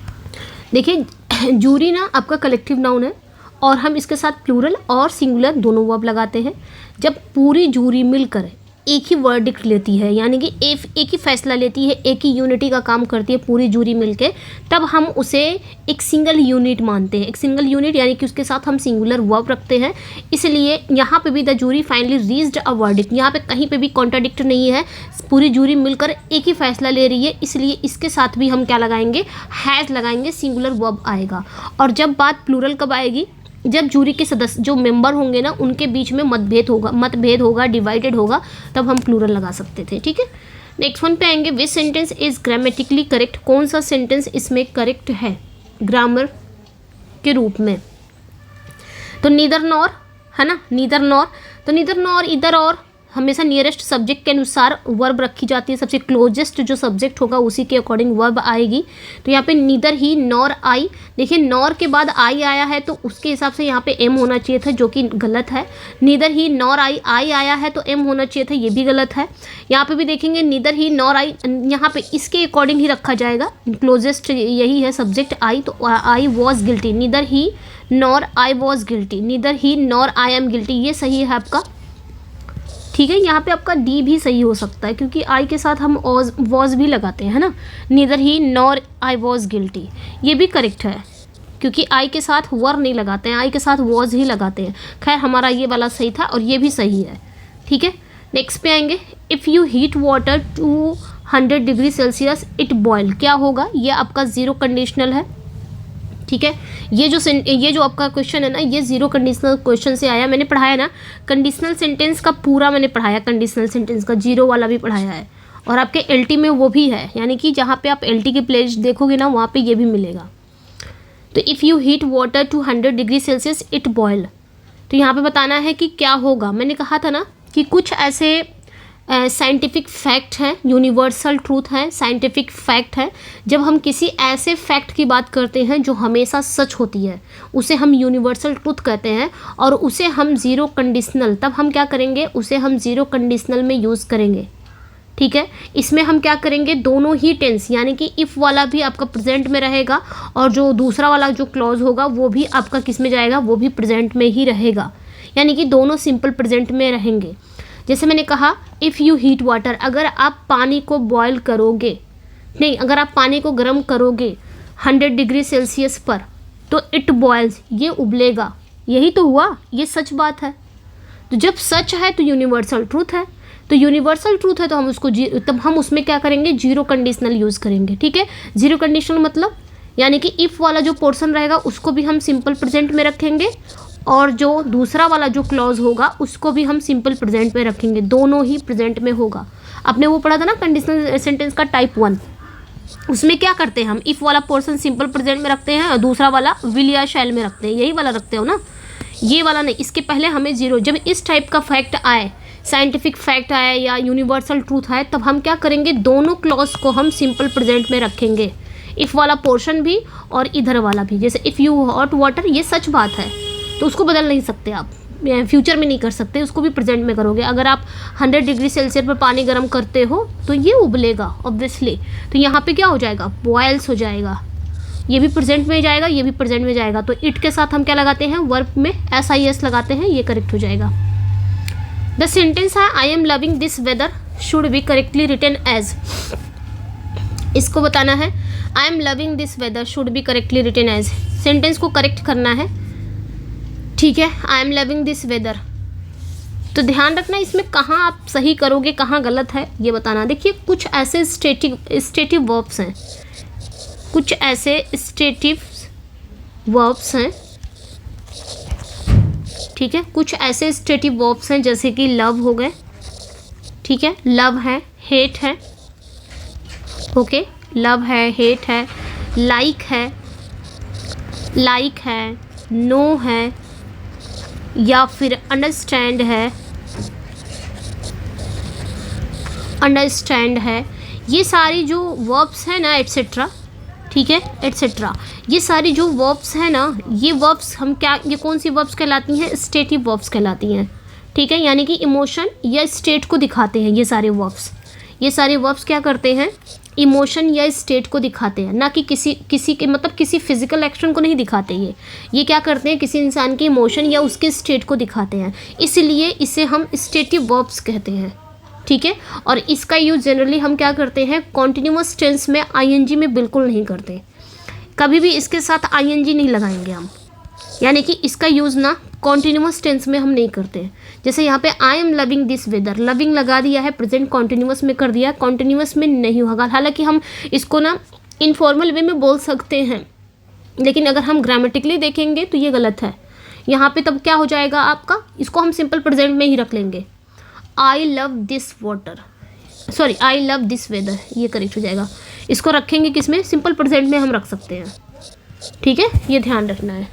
देखिए जूरी ना आपका कलेक्टिव नाउन है, और हम इसके साथ प्लूरल और सिंगुलर दोनों वर्ब लगाते हैं। जब पूरी जूरी मिलकर एक ही वर्डिक्ट लेती है, यानी कि एक ही फैसला लेती है, एक ही यूनिटी का काम करती है पूरी जूरी मिलके, तब हम उसे एक सिंगल यूनिट मानते हैं। एक सिंगल यूनिट यानी कि उसके साथ हम सिंगुलर वर्ब रखते हैं। इसलिए यहाँ पे भी the jury finally reached a verdict, यहाँ पे कहीं पे भी कॉन्ट्राडिक्ट नहीं है, पूरी जूरी मिलकर एक ही फैसला ले रही है, इसलिए इसके साथ भी हम क्या लगाएंगे? हैज़ लगाएंगे, सिंगुलर वर्ब आएगा। और जब बात प्लूरल कब आएगी? जब जूरी के सदस्य जो मेंबर होंगे ना, उनके बीच में मतभेद होगा, डिवाइडेड होगा, तब हम प्लूरल लगा सकते थे। ठीक है, नेक्स्ट वन पे आएंगे, which sentence is grammatically correct. कौन सा सेंटेंस इसमें करेक्ट है ग्रामर के रूप में? तो नीदर नॉर है ना, नीदर नॉर, तो नीदर नॉर इधर और हमेशा नियरेस्ट सब्जेक्ट के अनुसार वर्ब रखी जाती है, सबसे क्लोजेस्ट जो सब्जेक्ट होगा उसी के अकॉर्डिंग वर्ब आएगी। तो यहाँ पे नीदर ही नॉर आई, देखिए नॉर के बाद आई आया है तो उसके हिसाब से यहाँ पे एम होना चाहिए था, जो कि गलत है। नीदर ही नॉर आई आया है तो एम होना चाहिए था, ये भी गलत है। यहाँ पे भी देखेंगे नीदर ही नॉर आई, यहाँ पे इसके अकॉर्डिंग ही रखा जाएगा, क्लोजेस्ट यही है सब्जेक्ट आई, तो I was guilty, neither he nor I was guilty, neither he nor I am guilty, ये सही है आपका। ठीक है, यहाँ पे आपका डी भी सही हो सकता है, क्योंकि आई के साथ हम वॉज भी लगाते हैं, है ना। Neither he nor I was guilty, ये भी करेक्ट है, क्योंकि आई के साथ वर नहीं लगाते हैं, आई के साथ वॉज ही लगाते हैं। खैर हमारा ये वाला सही था और ये भी सही है। ठीक है, नेक्स्ट पे आएंगे, if you heat water 200 degree Celsius it boil, क्या होगा, ये आपका ज़ीरो कंडीशनल है। ठीक है, ये जो आपका क्वेश्चन है ना, ये ज़ीरो कंडीशनल क्वेश्चन से आया। मैंने पढ़ाया ना कंडीशनल सेंटेंस का पूरा, मैंने पढ़ाया कंडीशनल सेंटेंस का, जीरो वाला भी पढ़ाया है, और आपके एलटी में वो भी है, यानी कि जहाँ पे आप एलटी की प्लेलिस्ट देखोगे ना वहाँ पे ये भी मिलेगा। तो if you heat water 200 degree Celsius it boil, तो यहाँ पे बताना है कि क्या होगा। मैंने कहा था ना कि कुछ ऐसे साइंटिफिक फैक्ट हैं, यूनिवर्सल ट्रूथ है, साइंटिफिक फैक्ट है। जब हम किसी ऐसे फैक्ट की बात करते हैं जो हमेशा सच होती है, उसे हम यूनिवर्सल ट्रूथ कहते हैं, और उसे हम ज़ीरो कंडीशनल, तब हम क्या करेंगे, उसे हम ज़ीरो कंडीशनल में यूज़ करेंगे। ठीक है, इसमें हम क्या करेंगे, दोनों ही टेंस, यानी कि इफ़ वाला भी आपका प्रेजेंट में रहेगा, और जो दूसरा वाला जो क्लॉज होगा वो भी आपका किस में जाएगा, वो भी प्रेजेंट में ही रहेगा, यानी कि दोनों सिंपल प्रेजेंट में रहेंगे। जैसे मैंने कहा, इफ़ यू हीट वाटर, अगर आप पानी को बॉयल करोगे, नहीं, अगर आप पानी को गर्म करोगे 100 डिग्री सेल्सियस पर, तो इट बॉयल्स, ये उबलेगा। यही तो हुआ, ये सच बात है। तो जब सच है तो यूनिवर्सल ट्रूथ है, तो यूनिवर्सल ट्रूथ है तो हम उसको तब हम उसमें क्या करेंगे, जीरो कंडीशनल यूज़ करेंगे। ठीक है, जीरो कंडीशनल मतलब यानी कि इफ़ वाला जो पोर्शन रहेगा उसको भी हम सिंपल प्रेजेंट में रखेंगे, और जो दूसरा वाला जो क्लॉज होगा उसको भी हम सिंपल प्रेजेंट में रखेंगे, दोनों ही प्रेजेंट में होगा। आपने वो पढ़ा था ना कंडीशनल सेंटेंस का टाइप 1, उसमें क्या करते हैं हम, इफ़ वाला पोर्शन सिंपल प्रेजेंट में रखते हैं और दूसरा वाला विल या शैल में रखते हैं, यही वाला रखते हो ना, ये वाला नहीं। इसके पहले हमें जीरो, जब इस टाइप का फैक्ट आए, साइंटिफिक फैक्ट आए या यूनिवर्सल ट्रूथ आए, तब हम क्या करेंगे, दोनों क्लॉज को हम सिंपल प्रेजेंट में रखेंगे, इफ़ वाला पोर्शन भी और इधर वाला भी। जैसे इफ़ यू हॉट वाटर, ये सच बात है तो उसको बदल नहीं सकते आप, फ्यूचर में नहीं कर सकते, उसको भी प्रेजेंट में करोगे। अगर आप 100 डिग्री सेल्सियस पर पानी गर्म करते हो तो ये उबलेगा ऑब्वियसली, तो यहाँ पे क्या हो जाएगा, बॉयल्स हो जाएगा, ये भी प्रेजेंट में जाएगा, ये भी प्रेजेंट में जाएगा। तो इट के साथ हम क्या लगाते हैं, वर्ब में SIS लगाते हैं, ये करेक्ट हो जाएगा। द सेंटेंस है I am loving this weather should be correctly written as, इसको बताना है I am loving this weather should be correctly written as, sentence को करेक्ट करना है। ठीक है, I am loving this weather, तो ध्यान रखना इसमें कहाँ आप सही करोगे, कहाँ गलत है, ये बताना। देखिए कुछ ऐसे स्टेटिव वर्ब्स हैं, कुछ ऐसे स्टेटिव वर्ब्स हैं, ठीक है, कुछ ऐसे स्टेटिव वर्ब्स हैं जैसे कि लव हो गए, ठीक है, लव है, हेट है, ओके, लव है, हेट है, लाइक है, नो है, या फिर अंडरस्टैंड है, ये सारी जो वर्ब्स हैं ना, एट्सेट्रा, ठीक है, एट्सेट्रा, ये सारी जो वर्ब्स हैं ना, ये वर्ब्स हम क्या, ये कौन सी वर्ब्स कहलाती हैं, स्टेटिव वर्ब्स कहलाती हैं। ठीक है, यानी कि इमोशन या स्टेट को दिखाते हैं ये सारे वर्ब्स क्या करते हैं, इमोशन या स्टेट को दिखाते हैं, ना कि किसी के मतलब किसी फिजिकल एक्शन को नहीं दिखाते। ये क्या करते हैं, किसी इंसान के इमोशन या उसके स्टेट को दिखाते हैं, इसलिए इसे हम स्टेटिव वर्ब्स कहते हैं। ठीक है, और इसका यूज़ जनरली हम क्या करते हैं, कॉन्टिन्यूअस टेंस में ING में बिल्कुल नहीं करते, कभी भी इसके साथ ING नहीं लगाएंगे हम, यानी कि इसका यूज़ ना कॉन्टिन्यूअस टेंस में हम नहीं करते। जैसे यहाँ पे I am loving this weather, loving लगा दिया है, प्रेजेंट कॉन्टिन्यूअस में कर दिया, कॉन्टिन्यूअस में नहीं होगा। हालांकि हम इसको ना इनफॉर्मल वे में बोल सकते हैं, लेकिन अगर हम ग्रामेटिकली देखेंगे तो ये गलत है। यहाँ पे तब क्या हो जाएगा आपका, इसको हम सिंपल प्रेजेंट में ही रख लेंगे, I love this water, sorry I love this weather, ये करेक्ट हो जाएगा। इसको रखेंगे किस में, सिंपल प्रेजेंट में हम रख सकते हैं। ठीक है, ये ध्यान रखना है।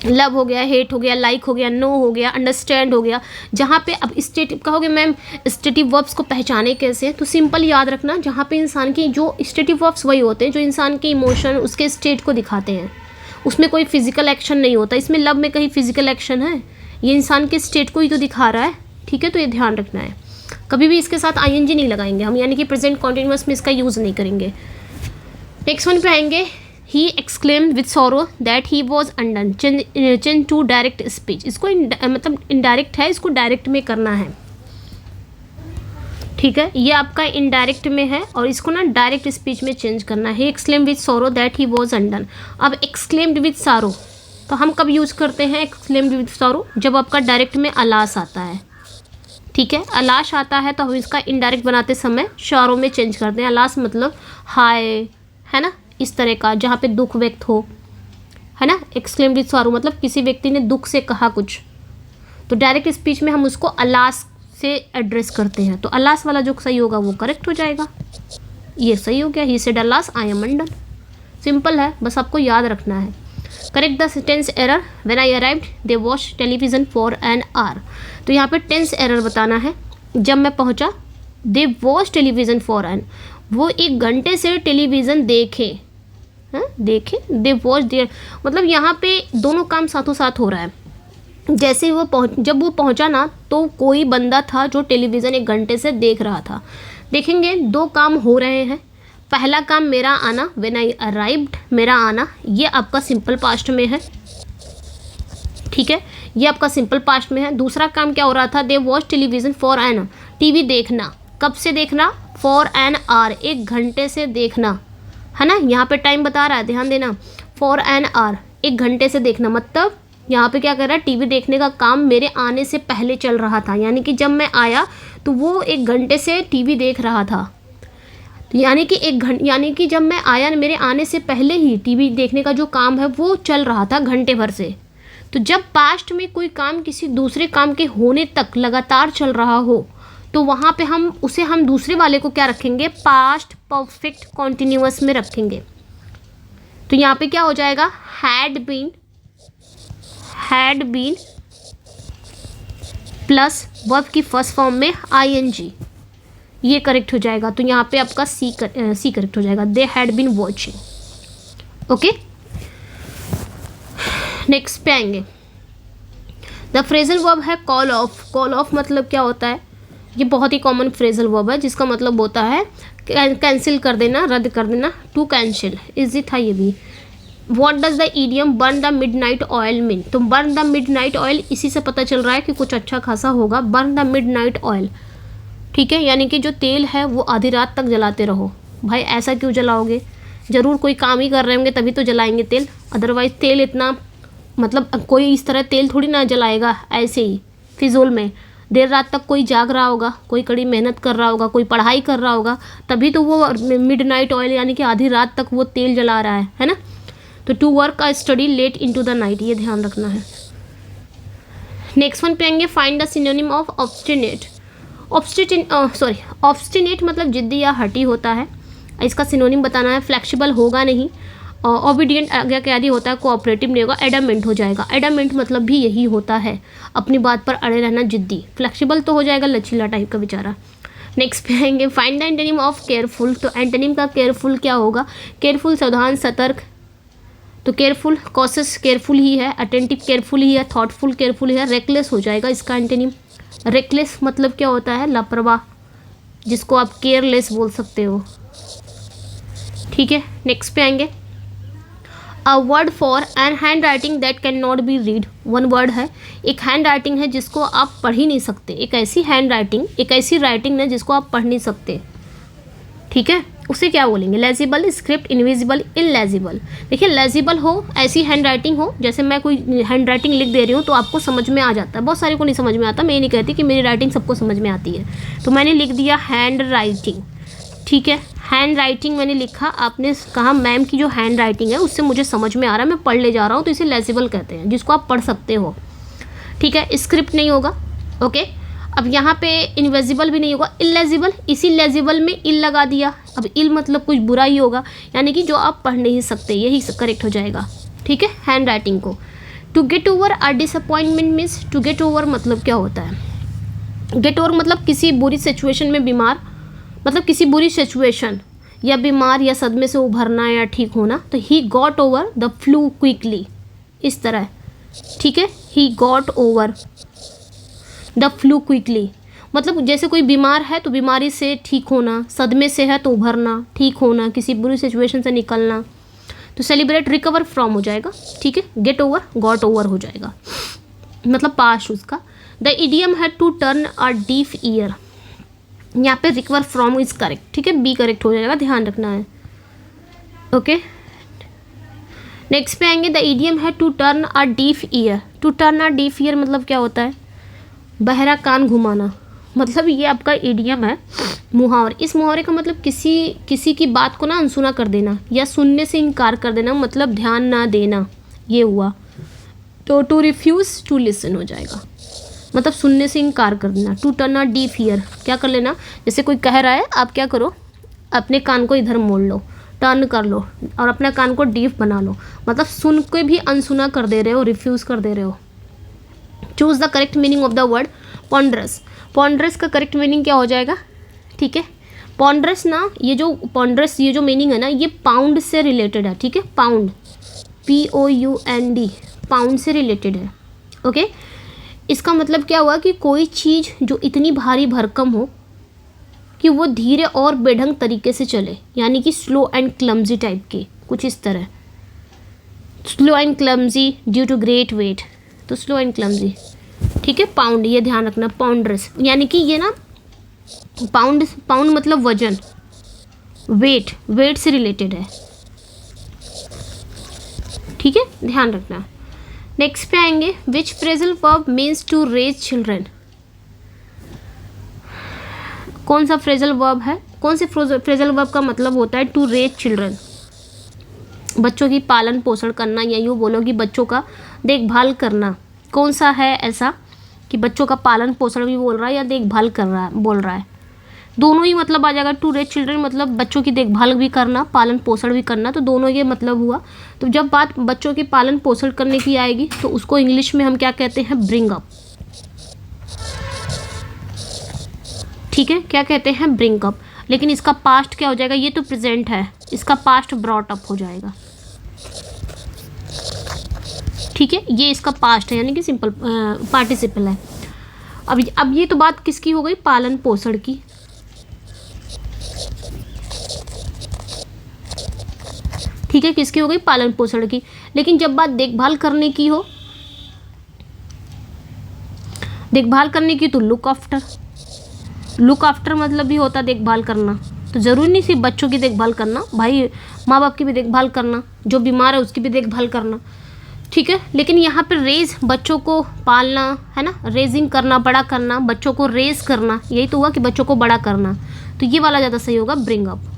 लव हो गया, हेट हो गया, लाइक हो गया, नो हो गया, अंडरस्टैंड हो गया। जहाँ पे अब स्टेटिव कहोगे मैम स्टेटिव वर्ब्स को पहचाने कैसे, तो सिंपल याद रखना, जहाँ पे इंसान की जो स्टेटिव वर्ब्स वही होते हैं जो इंसान के इमोशन, उसके स्टेट को दिखाते हैं, उसमें कोई फिजिकल एक्शन नहीं होता। इसमें लव में कहीं फिजिकल एक्शन है, ये इंसान के स्टेट को ही तो दिखा रहा है। ठीक है, तो ये ध्यान रखना है, कभी भी इसके साथ ING नहीं लगाएंगे हम, यानी कि प्रेजेंट कॉन्टिन्यूअस में इसका यूज़ नहीं करेंगे। नेक्स्ट वन पे आएंगे, he exclaimed with sorrow that he was undone, change to direct speech, इसको मतलब इनडायरेक्ट है, इसको डायरेक्ट में करना है। ठीक है, ये आपका इनडायरेक्ट में है और इसको ना डायरेक्ट स्पीच में चेंज करना है। ही exclaimed with sorrow that he was undone. अब एक्सक्लेम्ड विथ सॉरो तो हम कब यूज़ करते हैं, एक्सक्लेम्ड विथ सॉरो जब आपका डायरेक्ट में अलास आता है। ठीक है। अलाश आता है तो हम इसका इनडायरेक्ट बनाते समय शौरों में चेंज करते हैं। अलाश मतलब हाय, है ना, इस तरह का जहाँ पे दुख व्यक्त हो, है ना। एक्सक्लेमेटरी सॉरो मतलब किसी व्यक्ति ने दुख से कहा कुछ, तो डायरेक्ट स्पीच में हम उसको अलाश से एड्रेस करते हैं, तो अलाश वाला जो सही होगा वो करेक्ट हो जाएगा। ये सही हो गया, he said alas I am London. Simple है, बस आपको याद रखना है। Correct the tense error, when I arrived they watch television for an hour. तो यहाँ पे टेंस एरर बताना है। जब मैं पहुँचा, they watch television for an, वो 1 घंटे से टेलीविज़न देखे, हाँ देखे, दे वॉच देयर, मतलब यहाँ पे दोनों काम साथों साथ हो रहा है। जैसे जब वो पहुँचा ना, तो कोई बंदा था जो टेलीविज़न 1 घंटे से देख रहा था। देखेंगे 2 काम हो रहे हैं। पहला काम मेरा आना, व्हेन आई अराइव्ड, मेरा आना, ये आपका सिंपल पास्ट में है, ठीक है, ये आपका सिंपल पास्ट में है। दूसरा काम क्या हो रहा था, they watch television for an, TV देखना, कब से देखना, फॉर एन आवर, 1 घंटे से देखना, है ना। यहाँ पे टाइम बता रहा है, ध्यान देना, फॉर एन आवर, 1 घंटे से देखना, मतलब यहाँ पे क्या कर रहा है, टीवी देखने का काम मेरे आने से पहले चल रहा था, यानी कि जब मैं आया तो वो 1 घंटे से टीवी देख रहा था। यानी कि यानी कि जब मैं आया, मेरे आने से पहले ही टीवी देखने का जो काम है वो चल रहा था घंटे भर से। तो जब पास्ट में कोई काम किसी दूसरे काम के होने तक लगातार चल रहा हो, तो वहाँ पे हम दूसरे वाले को क्या रखेंगे, पास्ट परफेक्ट कॉन्टिन्यूअस में रखेंगे। तो यहाँ पे क्या हो जाएगा, हैड बीन प्लस वर्ब की फर्स्ट फॉर्म में ING, ये करेक्ट हो जाएगा। तो यहाँ पे आपका सी करेक्ट हो जाएगा, they had been watching. Okay, next पे आएंगे। द फ्रेजल वर्ब है कॉल ऑफ। कॉल ऑफ मतलब क्या होता है, ये बहुत ही कॉमन फ्रेजल वर्ब है, जिसका मतलब होता है कैंसिल कर देना, रद्द कर देना, टू कैंसिल। इजी था ये भी। What does the idiom burn the midnight oil mean. तो बर्न द मिडनाइट ऑयल, इसी से पता चल रहा है कि कुछ अच्छा खासा होगा। बर्न द मिडनाइट ऑयल, ठीक है, यानी कि जो तेल है वो आधी रात तक जलाते रहो। भाई ऐसा क्यों जलाओगे, ज़रूर कोई काम ही कर रहे होंगे तभी तो जलाएंगे तेल, अदरवाइज़ तेल इतना, मतलब कोई इस तरह तेल थोड़ी ना जलाएगा ऐसे ही फिजूल में। देर रात तक कोई जाग रहा होगा, कोई कड़ी मेहनत कर रहा होगा, कोई पढ़ाई कर रहा होगा, तभी तो वो मिडनाइट ऑयल यानी कि आधी रात तक वो तेल जला रहा है ना। तो to work or study late into the night, ये ध्यान रखना है। नेक्स्ट वन पे आएंगे, find the synonym of obstinate. Obstinate मतलब जिद्दी या हठी होता है, इसका सिनोनिम बताना है। फ्लेक्सिबल होगा नहीं, ओबीडियंट आज्ञा के आदि होता है, कोऑपरेटिव नहीं होगा, एडामेंट हो जाएगा। एडामेंट मतलब भी यही होता है, अपनी बात पर अड़े रहना, जिद्दी। फ्लेक्सिबल तो हो जाएगा लचीला टाइप का बेचारा। नेक्स्ट पे आएंगे, find the antonym of careful. तो एंटोनिम का केयरफुल क्या होगा, केयरफुल सावधान सतर्क, तो केयरफुल कॉशियस केयरफुल ही है, अटेंटिव केयरफुल ही है, थॉटफुल केयरफुल ही है, रेकलेस हो जाएगा इसका एंटोनिम। रेकलेस मतलब क्या होता है, लापरवाह, जिसको आप केयरलेस बोल सकते हो, ठीक है। नेक्स्ट पे आएंगे, a word for an handwriting that cannot be read. 1 word है, एक हैंड राइटिंग है जिसको आप पढ़ ही नहीं सकते, एक ऐसी हैंड राइटिंग, एक ऐसी राइटिंग है जिसको आप पढ़ नहीं सकते, ठीक है। उसे क्या बोलेंगे, लेजिबल, स्क्रिप्ट, इनविजिबल, इनलेजिबल। देखिए लेजिबल हो, ऐसी हैंड राइटिंग हो, जैसे मैं कोई हैंड राइटिंग लिख दे रही हूँ तो आपको समझ में आ जाता है, बहुत सारे को नहीं समझ में आता। मैं ये नहीं कहती कि मेरी राइटिंग सबको समझ में आती है, तो मैंने लिख दिया हैंड राइटिंग, ठीक है। हैंड राइटिंग मैंने लिखा, आपने कहा मैम की जो हैंड राइटिंग है उससे मुझे समझ में आ रहा है, मैं पढ़ ले जा रहा हूँ, तो इसे लेजिबल कहते हैं, जिसको आप पढ़ सकते हो, ठीक है। स्क्रिप्ट नहीं होगा, ओके। अब यहाँ पे इनविजिबल भी नहीं होगा, इलेजिबल, इसी लेजिबल में इल लगा दिया। अब इल मतलब कुछ बुरा ही होगा, यानी कि जो आप पढ़ नहीं सकते, यही करेक्ट हो जाएगा, ठीक है। हैंड राइटिंग को to get over a disappointment means, to get over मतलब क्या होता है, गेट ओवर मतलब किसी बुरी सिचुएशन में बीमार, मतलब किसी बुरी सिचुएशन या बीमार या सदमे से उभरना या ठीक होना। तो he got over the flu quickly, इस तरह, ठीक है। He got over the flu quickly मतलब जैसे कोई बीमार है तो बीमारी से ठीक होना, सदमे से है तो उभरना, ठीक होना, किसी बुरी सिचुएशन से निकलना। तो सेलिब्रेट, रिकवर फ्रॉम हो जाएगा, ठीक है। गेट ओवर, गॉट ओवर हो जाएगा, मतलब पास्ट उसका। द इडियम है to turn a deaf ear, यहाँ पे रिकवर फ्रॉम इज करेक्ट, ठीक है, बी करेक्ट हो जाएगा, ध्यान रखना है, ओके। नेक्स्ट पे आएंगे, द इडियम है to turn a deaf ear. To turn a deaf ear मतलब क्या होता है, बहरा कान घुमाना, मतलब ये आपका इडियम है, मुहावरे। इस मुहावरे का मतलब किसी की बात को ना अनसुना कर देना या सुनने से इनकार कर देना, मतलब ध्यान ना देना, ये हुआ। तो टू रिफ्यूज़ टू लिसन हो जाएगा, मतलब सुनने से इनकार कर देना। To turn a deaf ear, क्या कर लेना, जैसे कोई कह रहा है आप क्या करो, अपने कान को इधर मोड़ लो, टर्न कर लो और अपने कान को डीफ बना लो, मतलब सुन के भी अनसुना कर दे रहे हो, रिफ्यूज़ कर दे रहे हो। Choose the correct meaning of the word ponderous. Ponderous का करेक्ट मीनिंग क्या हो जाएगा, ठीक है। पॉन्डरस ना, ये जो मीनिंग है ना, ये पाउंड से रिलेटेड है, ठीक है। पाउंड, POUND, पाउंड से रिलेटेड है, ओके। इसका मतलब क्या हुआ कि कोई चीज़ जो इतनी भारी भरकम हो कि वो धीरे और बेढंग तरीके से चले, यानी कि स्लो एंड क्लमजी टाइप के, कुछ इस तरह। Slow and clumsy due to great weight, तो स्लो एंड क्लमजी, ठीक है। पाउंड, ये ध्यान रखना, पाउंडरस, यानी कि ये ना पाउंड मतलब वजन, वेट से रिलेटेड है, ठीक है, ध्यान रखना। नेक्स्ट पे आएंगे, which phrasal verb means to raise children. कौन सा फ्रेजल वर्ब है, कौन से फ्रेजल वर्ब का मतलब होता है टू रेज चिल्ड्रन, बच्चों की पालन पोषण करना, या यूँ बोलो कि बच्चों का देखभाल करना। कौन सा है ऐसा कि बच्चों का पालन पोषण भी बोल रहा है या देखभाल कर रहा है, बोल रहा है, दोनों ही मतलब आ जाएगा। टू रेज चिल्ड्रन मतलब बच्चों की देखभाल भी करना, पालन पोषण भी करना, तो दोनों ये मतलब हुआ। तो जब बात बच्चों के पालन पोषण करने की आएगी तो उसको इंग्लिश में हम क्या कहते हैं, ब्रिंग अप, ठीक है, क्या कहते हैं, ब्रिंग अप। लेकिन इसका पास्ट क्या हो जाएगा, ये तो प्रेजेंट है, इसका पास्ट ब्रॉट अप हो जाएगा, ठीक है। ये इसका पास्ट है, यानी कि सिंपल पार्टिसिपल है। अब ये तो बात किसकी हो गई, पालन पोषण की, ठीक है, किसकी हो गई, पालन पोषण की। लेकिन जब बात देखभाल करने की हो, देखभाल करने की, तो लुक आफ्टर। लुक आफ्टर मतलब भी होता है देखभाल करना, तो ज़रूरी नहीं सिर्फ बच्चों की देखभाल करना, भाई माँ बाप की भी देखभाल करना, जो बीमार है उसकी भी देखभाल करना, ठीक है। लेकिन यहाँ पर रेज, बच्चों को पालना है ना, रेजिंग करना, बड़ा करना, बच्चों को रेज करना, यही तो हुआ कि बच्चों को बड़ा करना, तो ये वाला ज़्यादा सही होगा, ब्रिंग अप।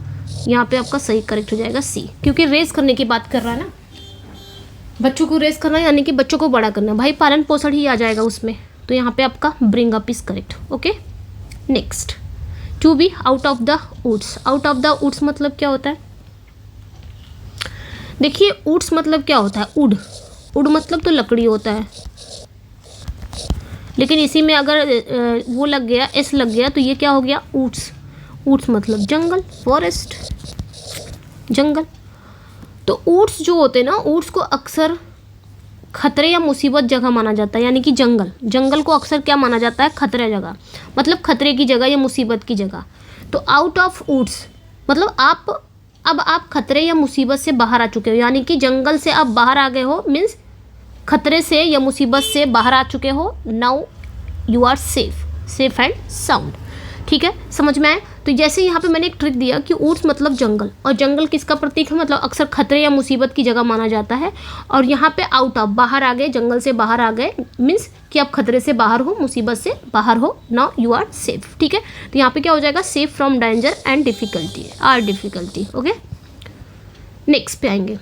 यहाँ पे आपका सही करेक्ट हो जाएगा C, क्योंकि रेज करने की बात कर रहा है ना, बच्चों को रेज करना यानी कि बच्चों को बड़ा करना, भाई पालन पोषण ही आ जाएगा उसमें, तो यहाँ पे आपका bring up is correct, okay. Next, to be out of the woods. Out of the woods मतलब क्या होता है, देखिए वुड्स मतलब क्या होता है, उड मतलब तो लकड़ी होता है, लेकिन इसी में अगर वो लग गया, S लग गया, तो ये क्या हो गया, वुड्स। वुड्स मतलब जंगल, फॉरेस्ट, जंगल। तो वुड्स जो होते हैं ना, वुड्स को अक्सर खतरे या मुसीबत जगह माना जाता है, यानी कि जंगल को अक्सर क्या माना जाता है, खतरे जगह, मतलब खतरे की जगह या मुसीबत की जगह। तो आउट ऑफ वुड्स मतलब अब आप खतरे या मुसीबत से बाहर आ चुके हो, यानी कि जंगल से आप बाहर आ गए हो, मीन्स खतरे से या मुसीबत से बाहर आ चुके हो। Now you are safe and sound, ठीक है, समझ में आए। तो जैसे यहाँ पे मैंने एक ट्रिक दिया कि वुड्स मतलब जंगल, और जंगल किसका प्रतीक है, मतलब अक्सर खतरे या मुसीबत की जगह माना जाता है। और यहाँ पे आउट ऑफ, बाहर आ गए, जंगल से बाहर आ गए, मीन्स कि आप खतरे से बाहर हो, मुसीबत से बाहर हो। नाउ यू आर सेफ, ठीक है। तो यहाँ पे क्या हो जाएगा, safe from danger and difficulty, okay. Next पे आएंगे,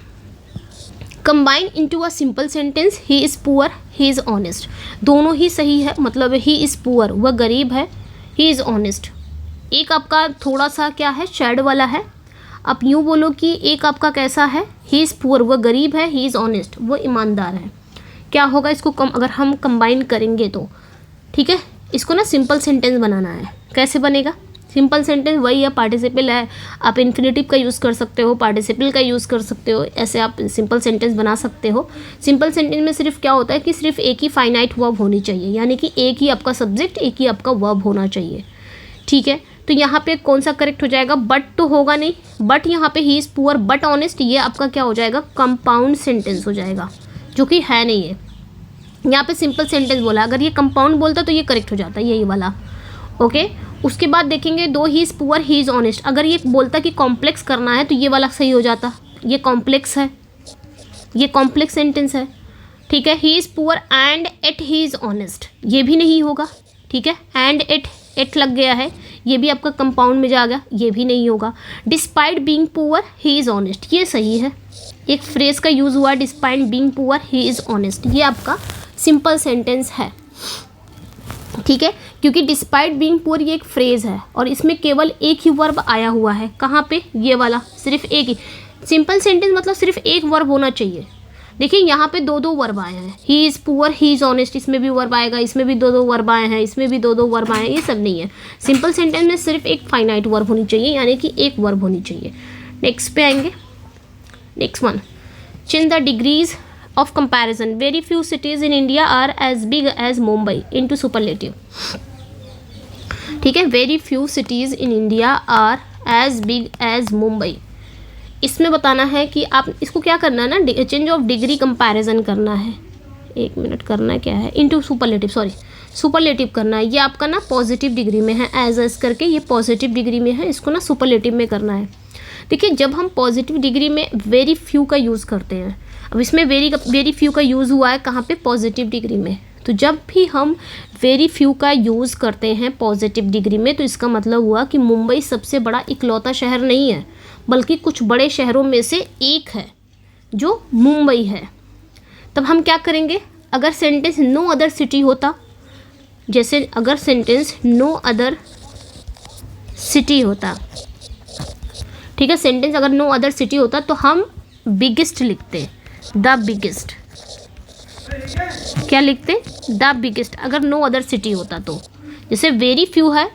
combine into a simple sentence, he is poor, he is honest. दोनों ही सही है, मतलब ही इज़ पुअर, वह गरीब है, ही इज़ ऑनेस्ट। एक आपका थोड़ा सा क्या है, शैड वाला है। आप यूँ बोलो कि एक आपका कैसा है, ही इज़ पुअर, वह गरीब है, ही इज़ ऑनेस्ट, वो ईमानदार है। क्या होगा इसको अगर हम कंबाइन करेंगे तो, ठीक है। इसको ना सिंपल सेंटेंस बनाना है, कैसे बनेगा, सिंपल सेंटेंस वही है, पार्टिसिपल है, आप इन्फिनेटिव का यूज़ कर सकते हो, पार्टिसिपल का यूज़ कर सकते हो, ऐसे आप सिंपल सेंटेंस बना सकते हो। सिंपल सेंटेंस में सिर्फ क्या होता है कि सिर्फ एक ही फाइनाइट वर्ब होनी चाहिए, यानी कि एक ही आपका सब्जेक्ट, एक ही आपका वर्ब होना चाहिए, ठीक है। तो यहाँ पे कौन सा करेक्ट हो जाएगा, बट तो होगा नहीं, बट यहाँ पे ही इज़ पुअर बट ऑनेस्ट, ये आपका क्या हो जाएगा, कंपाउंड सेंटेंस हो जाएगा, जो कि है नहीं है। यहाँ पे सिंपल सेंटेंस बोला, अगर ये कंपाउंड बोलता तो ये करेक्ट हो जाता, यही वाला, ओके। उसके बाद देखेंगे, दो ही is poor he is honest, अगर ये बोलता कि कॉम्प्लेक्स करना है तो ये वाला सही हो जाता, ये कॉम्प्लेक्स है, ये कॉम्प्लेक्स सेंटेंस है, ठीक है। He is poor and yet he is honest, ये भी नहीं होगा, ठीक है। एंड एट एट लग गया है, ये भी आपका कंपाउंड में जा गया, ये भी नहीं होगा। Despite being poor he is honest, ये सही है। एक फ्रेज का यूज़ हुआ despite being poor he is honest, ये आपका सिंपल सेंटेंस है, ठीक है, क्योंकि डिस्पाइट बीइंग पुअर ये एक फ्रेज है और इसमें केवल एक ही वर्ब आया हुआ है। कहाँ पे? ये वाला, सिर्फ एक ही। सिंपल सेंटेंस मतलब सिर्फ एक वर्ब होना चाहिए। देखिए यहाँ पे दो दो वर्ब आए हैं, ही is poor, he is honest, इसमें भी वर्ब आएगा, इसमें भी दो दो वर्ब आए हैं, इसमें भी दो दो वर्ब आए हैं, ये सब नहीं है। सिंपल सेंटेंस में सिर्फ एक फाइनाइट वर्ब होनी चाहिए, यानी कि एक वर्ब होनी चाहिए। नेक्स्ट पे आएंगे, next one, change the degrees of comparison, very few cities in India are as big as Mumbai into superlative, ठीक है, very few cities in India are as big as Mumbai. इसमें बताना है कि आप इसको क्या करना है ना, चेंज ऑफ डिग्री कंपैरिजन करना है, एक मिनट करना है, क्या है, इनटू सुपरलेटिव, सॉरी सुपरलेटिव करना है। ये आपका ना पॉजिटिव डिग्री में है, एज करके ये पॉजिटिव डिग्री में है, इसको ना सुपरलेटिव में करना है। देखिए जब हम पॉजिटिव डिग्री में वेरी फ्यू का यूज़ करते हैं, अब इसमें वेरी फ्यू का यूज़ हुआ है कहाँ पे? पॉजिटिव डिग्री में। तो जब भी हम वेरी फ्यू का यूज़ करते हैं पॉजिटिव डिग्री में, तो इसका मतलब हुआ कि मुंबई सबसे बड़ा इकलौता शहर नहीं है, बल्कि कुछ बड़े शहरों में से एक है जो मुंबई है। तब हम क्या करेंगे, अगर सेंटेंस नो अदर सिटी होता, जैसे अगर सेंटेंस नो अदर सिटी होता, ठीक है, सेंटेंस अगर नो अदर सिटी होता तो हम बिगेस्ट लिखते, द बिगेस्ट, क्या लिखते? द बिगेस्ट, अगर नो अदर सिटी होता तो। जैसे वेरी फ्यू है,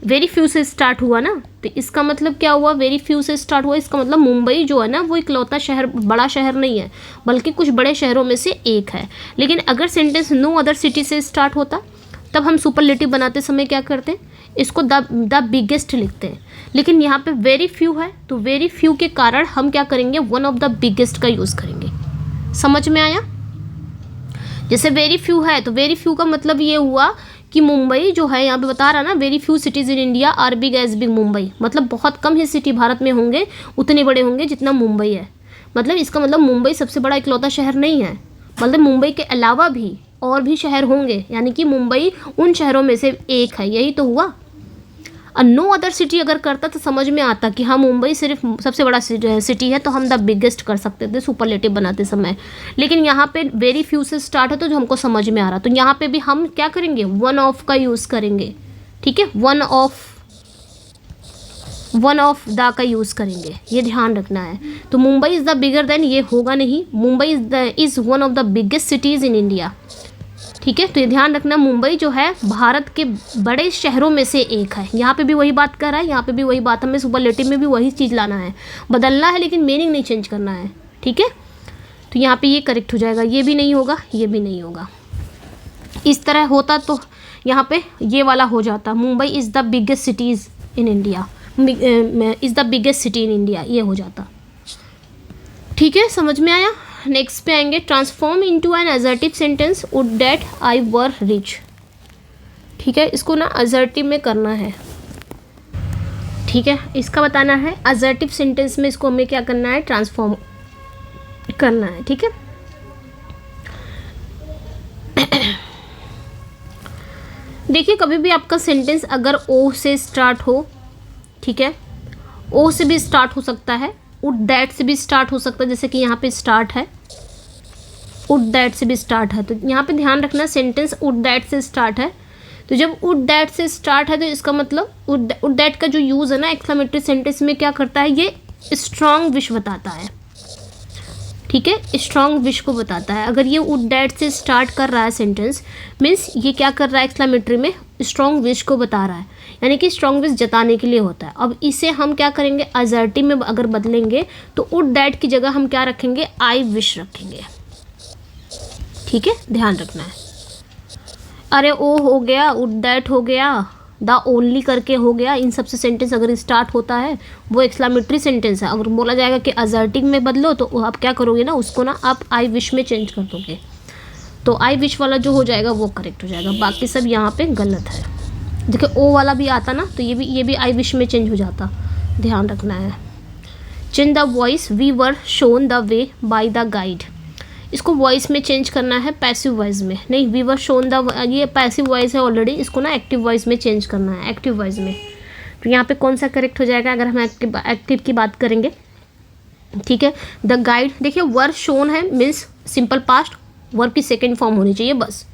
वेरी फ्यू से स्टार्ट हुआ ना, तो इसका मतलब क्या हुआ? वेरी फ्यू से स्टार्ट हुआ, इसका मतलब मुंबई जो है ना वो इकलौता शहर, बड़ा शहर नहीं है, बल्कि कुछ बड़े शहरों में से एक है। लेकिन अगर सेंटेंस नो अदर सिटी से स्टार्ट होता, तब हम सुपरलेटिव बनाते समय क्या करते हैं, इसको द बिगेस्ट लिखते हैं। लेकिन यहाँ पे वेरी फ्यू है, तो वेरी फ्यू के कारण हम क्या करेंगे, वन ऑफ द बिगेस्ट का यूज़ करेंगे। समझ में आया? जैसे वेरी फ्यू है, तो वेरी फ्यू का मतलब ये हुआ कि मुंबई जो है, यहाँ पे बता रहा ना, very few cities in India are big as big Mumbai, मतलब बहुत कम ही सिटी भारत में होंगे उतने बड़े होंगे जितना मुंबई है। मतलब इसका मतलब मुंबई सबसे बड़ा इकलौता शहर नहीं है, मतलब मुंबई के अलावा भी और भी शहर होंगे, यानी कि मुंबई उन शहरों में से एक है, यही तो हुआ। और नो अदर सिटी अगर करता तो समझ में आता कि हाँ मुंबई सिर्फ सबसे बड़ा सिटी है, तो हम द बिगेस्ट कर सकते थे सुपरलेटिव बनाते समय। लेकिन यहाँ पे वेरी फ्यू से स्टार्ट है, तो जो हमको समझ में आ रहा, तो यहाँ पे भी हम क्या करेंगे, वन ऑफ का यूज़ करेंगे, ठीक है, वन ऑफ द का यूज़ करेंगे, ये ध्यान रखना है। तो Mumbai is the bigger than, ये होगा नहीं, Mumbai is one of the biggest cities in India, ठीक है। तो ये ध्यान रखना, मुंबई जो है भारत के बड़े शहरों में से एक है। यहाँ पे भी वही बात कर रहा है, यहाँ पे भी वही बात, हमें सुपरलेटिव में भी वही चीज़ लाना है, बदलना है, लेकिन मीनिंग नहीं चेंज करना है, ठीक है। तो यहाँ पे ये करेक्ट हो जाएगा, ये भी नहीं होगा, ये भी नहीं होगा। इस तरह होता तो यहाँ पे ये वाला हो जाता, Mumbai is the biggest cities in India, is the biggest city in India, ये हो जाता, ठीक है। समझ में आया? नेक्स्ट पे आएंगे, transform into an assertive sentence, would that I were rich, ठीक है, इसको ना असर्टिव में करना है, ठीक है, इसका बताना है। असर्टिव सेंटेंस में इसको हमें क्या करना है, ट्रांसफॉर्म करना है, ठीक है। देखिए कभी भी आपका सेंटेंस अगर ओ से स्टार्ट हो, ठीक है, ओ से भी स्टार्ट हो सकता है, वुड दैट से भी स्टार्ट हो सकता है, जैसे कि यहाँ पे स्टार्ट है, वुड दैट से भी स्टार्ट है। तो यहाँ पे ध्यान रखना, सेंटेंस वुड दैट से स्टार्ट है, तो जब वुड दैट से स्टार्ट है तो इसका मतलब वुड दैट का जो यूज़ है ना एक्सक्लेमेटरी सेंटेंस में, क्या करता है, ये स्ट्रॉन्ग विश बताता है, ठीक है, स्ट्रॉन्ग विश को बताता है। अगर ये वुड दैट से स्टार्ट कर रहा है सेंटेंस, मीन्स ये क्या कर रहा है, एक्सक्लेमेटरी में स्ट्रॉन्ग विश को बता रहा है, यानी कि स्ट्रॉन्ग विश जताने के लिए होता है। अब इसे हम क्या करेंगे, असर्टिव में अगर बदलेंगे तो वुड दैट की जगह हम क्या रखेंगे, आई विश रखेंगे, ठीक है, ध्यान रखना है। अरे ओ हो गया, वुड दैट हो गया, द ओनली करके हो गया, इन सबसे सेंटेंस अगर स्टार्ट होता है वो एक्सक्लेमेटरी सेंटेंस है। अगर बोला जाएगा कि असर्टिव में बदलो, तो आप क्या करोगे ना, उसको ना आप आई विश में चेंज कर दोगे, तो आई विश वाला जो हो जाएगा वो करेक्ट हो जाएगा, बाकी सब यहाँ पे गलत है। देखिए ओ वाला भी आता ना, तो ये भी आई विश में चेंज हो जाता, ध्यान रखना है। Change the voice, we were shown the way by the guide, इसको वॉइस में चेंज करना है, पैसिव वॉइस में नहीं। वी वर शोन द, ये पैसिव वॉइस है ऑलरेडी, इसको ना एक्टिव वॉइस में चेंज करना है, एक्टिव वॉइस में। तो यहाँ पे कौन सा करेक्ट हो जाएगा अगर हम एक्टिव की बात करेंगे, ठीक है। द गाइड, देखिए वर शोन है मीन्स सिंपल पास्ट, वर्ब की सेकेंड फॉर्म होनी चाहिए बस,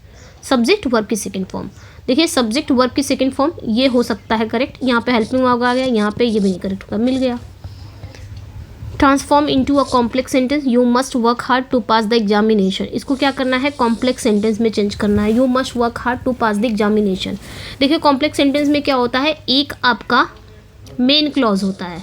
सब्जेक्ट वर्ब की सेकेंड फॉर्म। देखिए सब्जेक्ट वर्ब की सेकेंड फॉर्म ये हो सकता है करेक्ट, यहाँ पे हेल्पिंग वर्ब आ गया, यहाँ पे ये भी नहीं करेक्ट होगा, मिल गया। Transform into a complex sentence, you must work hard to pass the examination. इसको क्या करना है, कॉम्प्लेक्स सेंटेंस में चेंज करना है, you must work hard to pass the examination. देखिए कॉम्प्लेक्स सेंटेंस में क्या होता है, एक आपका मेन क्लॉज होता है,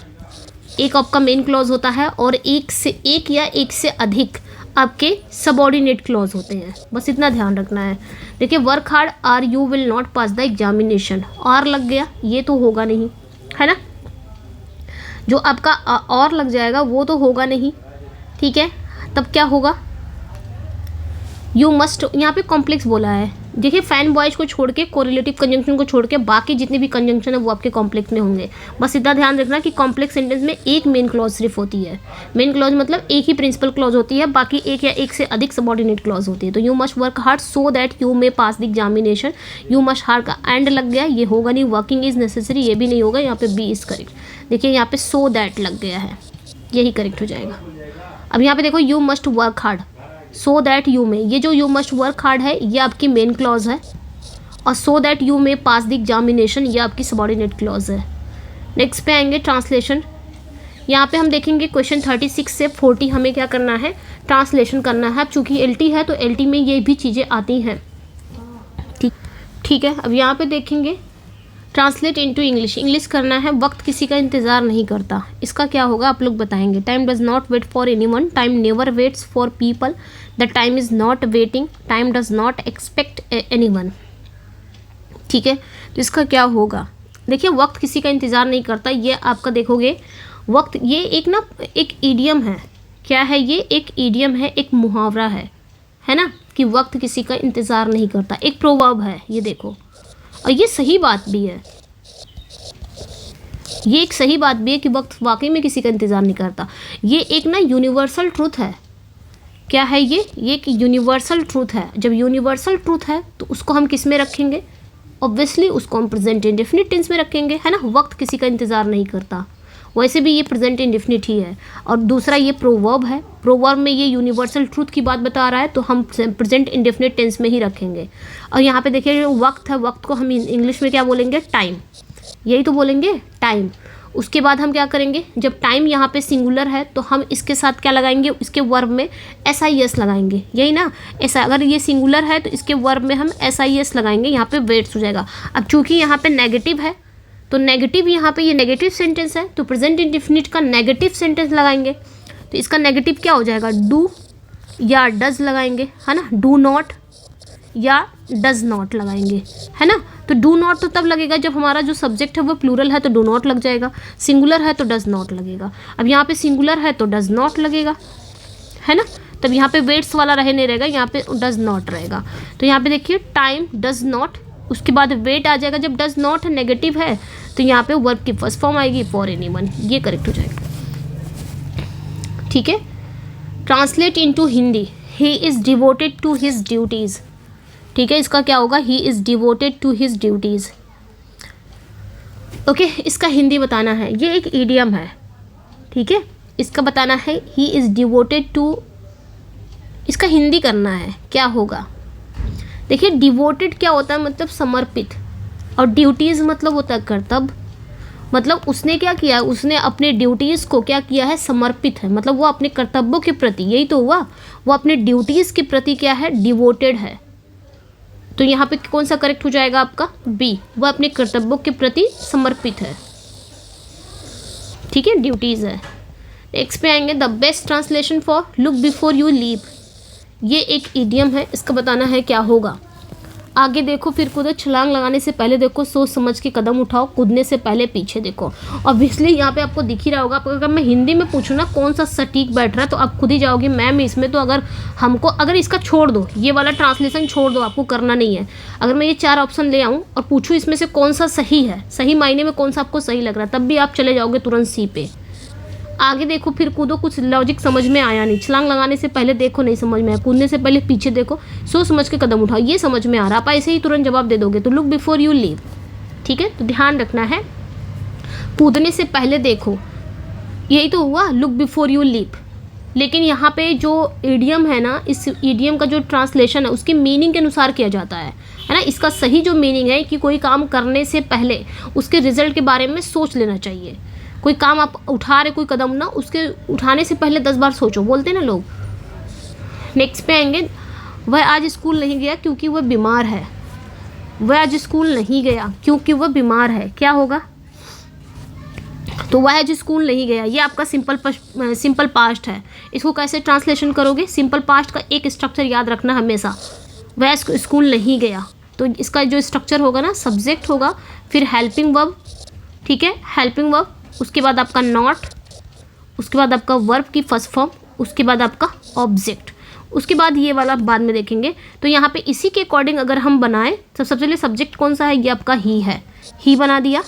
एक आपका मेन क्लॉज होता है और एक या एक से अधिक आपके सबऑर्डिनेट क्लॉज होते हैं, बस इतना ध्यान रखना है। देखिए work hard or you will not pass the examination, or लग गया ये तो होगा नहीं, है ना, जो आपका और लग जाएगा वो तो होगा नहीं, ठीक है। तब क्या होगा, यू मस्ट, यहाँ पे कॉम्प्लेक्स बोला है। देखिए फैन बॉयज को छोड़ के, कोरिलेटिव कंजंक्शन को छोड़ के बाकी जितने भी कंजंक्शन है वो आपके कॉम्प्लेक्स में होंगे। बस इतना ध्यान रखना कि कॉम्प्लेक्स सेंटेंस में एक मेन क्लॉज सिर्फ होती है, मेन क्लॉज मतलब एक ही प्रिंसिपल क्लॉज होती है, बाकी एक या एक से अधिक सबऑर्डिनेट क्लॉज होती है। तो you must work hard so that you may pass the examination, you must hard का एंड लग गया, ये होगा नहीं। वर्किंग इज नेसेसरी, ये भी नहीं होगा, यहाँ पे बी इज करेक्ट। देखिए यहाँ पे सो दैट लग गया है, यही करेक्ट हो जाएगा। अब यहाँ पे देखो you must work hard, so that you में, ये जो यू मस्ट वर्क हार्ड है ये आपकी मेन क्लॉज है, और सो दैट यू में पास द एग्जामिनेशन ये आपकी सबऑर्डिनेट क्लॉज है। नेक्स्ट पे आएंगे ट्रांसलेशन। यहाँ पे हम देखेंगे क्वेश्चन 36 से 40 हमें क्या करना है, ट्रांसलेशन करना है। अब चूँकि एलटी है तो एलटी में ये भी चीज़ें आती हैं, ठीक है। अब यहाँ पे देखेंगे ट्रांसलेट इनटू इंग्लिश, इंग्लिश करना है। वक्त किसी का इंतज़ार नहीं करता, इसका क्या होगा आप लोग बताएंगे। Time does not wait for anyone, time never waits for people, the time is not waiting, time does not expect anyone, ठीक है। तो इसका क्या होगा, देखिए वक्त किसी का इंतज़ार नहीं करता, ये आपका देखोगे वक्त, ये एक ना एक ईडियम है, क्या है ये, एक ईडियम है, एक मुहावरा है ना, कि वक्त किसी का इंतज़ार नहीं करता, एक प्रोवर्ब है ये देखो, और ये सही बात भी है, ये एक सही बात भी है कि वक्त वाकई में किसी का इंतज़ार नहीं करता। ये एक ना यूनिवर्सल ट्रूथ है, क्या है ये एक यूनिवर्सल ट्रूथ है। जब यूनिवर्सल ट्रूथ है तो उसको हम किस में रखेंगे, ऑब्वियसली उसको हम प्रेजेंट इंडेफिनिट टेंस में रखेंगे, है ना। वक्त किसी का इंतज़ार नहीं करता, वैसे भी ये प्रेजेंट इंडेफिनिट ही है। और दूसरा ये प्रोवर्ब है, प्रोवर्ब में ये यूनिवर्सल ट्रूथ की बात बता रहा है तो हम प्रेजेंट इंडेफिनिट टेंस में ही रखेंगे। और यहाँ पे देखिए जो वक्त है, वक्त को हम इंग्लिश में क्या बोलेंगे, टाइम, यही तो बोलेंगे टाइम। उसके बाद हम क्या करेंगे, जब टाइम यहाँ पे सिंगुलर है तो हम इसके साथ क्या लगाएंगे, इसके वर्ब में SIS लगाएंगे, यही ना। ऐसा अगर ये सिंगुलर है तो इसके वर्ब में हम SIS लगाएंगे, यहाँ पे वेट्स हो जाएगा। अब चूंकि यहाँ पे नेगेटिव है तो नेगेटिव, यहाँ पे ये नेगेटिव सेंटेंस है तो प्रेजेंट इंडेफिनिट का नेगेटिव सेंटेंस लगाएंगे। तो इसका नेगेटिव क्या हो जाएगा, डू या डज लगाएंगे, है ना, डू नॉट या डज नॉट लगाएंगे, है ना। तो डू नॉट तो तब लगेगा जब हमारा जो सब्जेक्ट है वो प्लूरल है तो डू नॉट लग जाएगा, सिंगुलर है तो डज नॉट लगेगा। अब यहाँ पे सिंगुलर है तो डज नॉट लगेगा, है ना। तब यहाँ पे वेट्स वाला रहे नहीं रहेगा, यहाँ पे डज नॉट रहेगा। तो यहाँ पे देखिए टाइम डज नॉट, उसके बाद वेट आ जाएगा। जब डज नॉट नेगेटिव है तो यहाँ पे वर्ब की फर्स्ट फॉर्म आएगी फॉर एनीवन, ये करेक्ट हो जाएगा, ठीक है। Translate into Hindi, he is devoted to his duties, ठीक है। इसका क्या होगा, he is devoted to his duties, okay. इसका हिंदी बताना है, ये एक ईडियम है, ठीक है। इसका बताना है ही इज़ डिवोटेड टू, इसका हिंदी करना है, क्या होगा। देखिए डिवोटेड क्या होता है, मतलब समर्पित, और ड्यूटीज़ मतलब होता है कर्तव्य, मतलब उसने क्या किया, उसने अपने ड्यूटीज़ को क्या किया है, समर्पित है, मतलब वो अपने कर्तव्यों के प्रति, यही तो हुआ, वो अपने ड्यूटीज़ के प्रति क्या है, डिवोटेड है। तो यहाँ पे कौन सा करेक्ट हो जाएगा आपका, बी, वह अपने कर्तव्यों के प्रति समर्पित है, ठीक है, ड्यूटीज़ है। नेक्स्ट पे आएंगे the best translation for look before you leave, ये एक इडियम है, इसका बताना है क्या होगा। आगे देखो फिर कूदो, छलांग लगाने से पहले देखो, सोच समझ के कदम उठाओ, कूदने से पहले पीछे देखो। ऑब्वियसली यहाँ पे आपको दिख ही रहा होगा, अगर मैं हिंदी में पूछूँ ना कौन सा सटीक बैठ रहा है तो आप खुद ही जाओगे मैम इसमें तो अगर हमको, अगर इसका छोड़ दो, ये वाला ट्रांसलेशन छोड़ दो, आपको करना नहीं है। अगर मैं ये 4 ऑप्शन ले आऊँ और पूछूँ इसमें से कौन सा सही है, सही मायने में कौन सा आपको सही लग रहा है, तब भी आप चले जाओगे तुरंत सी पे, आगे देखो, फिर कूदो, कुछ लॉजिक समझ में आया नहीं, छलांग लगाने से पहले देखो नहीं समझ में आया, कूदने से पहले पीछे देखो, सोच समझ के कदम उठाओ, ये समझ में आ रहा, आप ऐसे ही तुरंत जवाब दे दोगे। तो लुक बिफोर यू लीव, ठीक है, तो ध्यान रखना है, कूदने से पहले देखो, यही तो हुआ लुक बिफोर यू लीव। लेकिन यहाँ पे जो ईडियम है ना, इस ईडियम का जो ट्रांसलेशन है उसके मीनिंग के अनुसार किया जाता है ना। इसका सही जो मीनिंग है कि कोई काम करने से पहले उसके रिजल्ट के बारे में सोच लेना चाहिए। कोई काम आप उठा रहे, कोई कदम ना, उसके उठाने से पहले 10 बार सोचो, बोलते हैं ना लोग। नेक्स्ट पे आएंगे, वह आज स्कूल नहीं गया क्योंकि वह बीमार है। वह आज स्कूल नहीं गया क्योंकि वह बीमार है, क्या होगा? तो वह आज स्कूल नहीं गया, ये आपका सिंपल पास्ट है। इसको कैसे ट्रांसलेशन करोगे? सिंपल पास्ट का एक स्ट्रक्चर याद रखना हमेशा, वह स्कूल नहीं गया, तो इसका जो स्ट्रक्चर होगा ना, सब्जेक्ट होगा, फिर हेल्पिंग वर्ब, ठीक है, हेल्पिंग वर्ब, उसके बाद आपका नॉट, उसके बाद आपका वर्ब की फर्स्ट फॉर्म, उसके बाद आपका ऑब्जेक्ट, उसके बाद ये वाला बाद में देखेंगे। तो यहाँ पे इसी के अकॉर्डिंग अगर हम बनाएं तो सबसे पहले सब्जेक्ट कौन सा है? ये आपका ही है, ही बना दिया।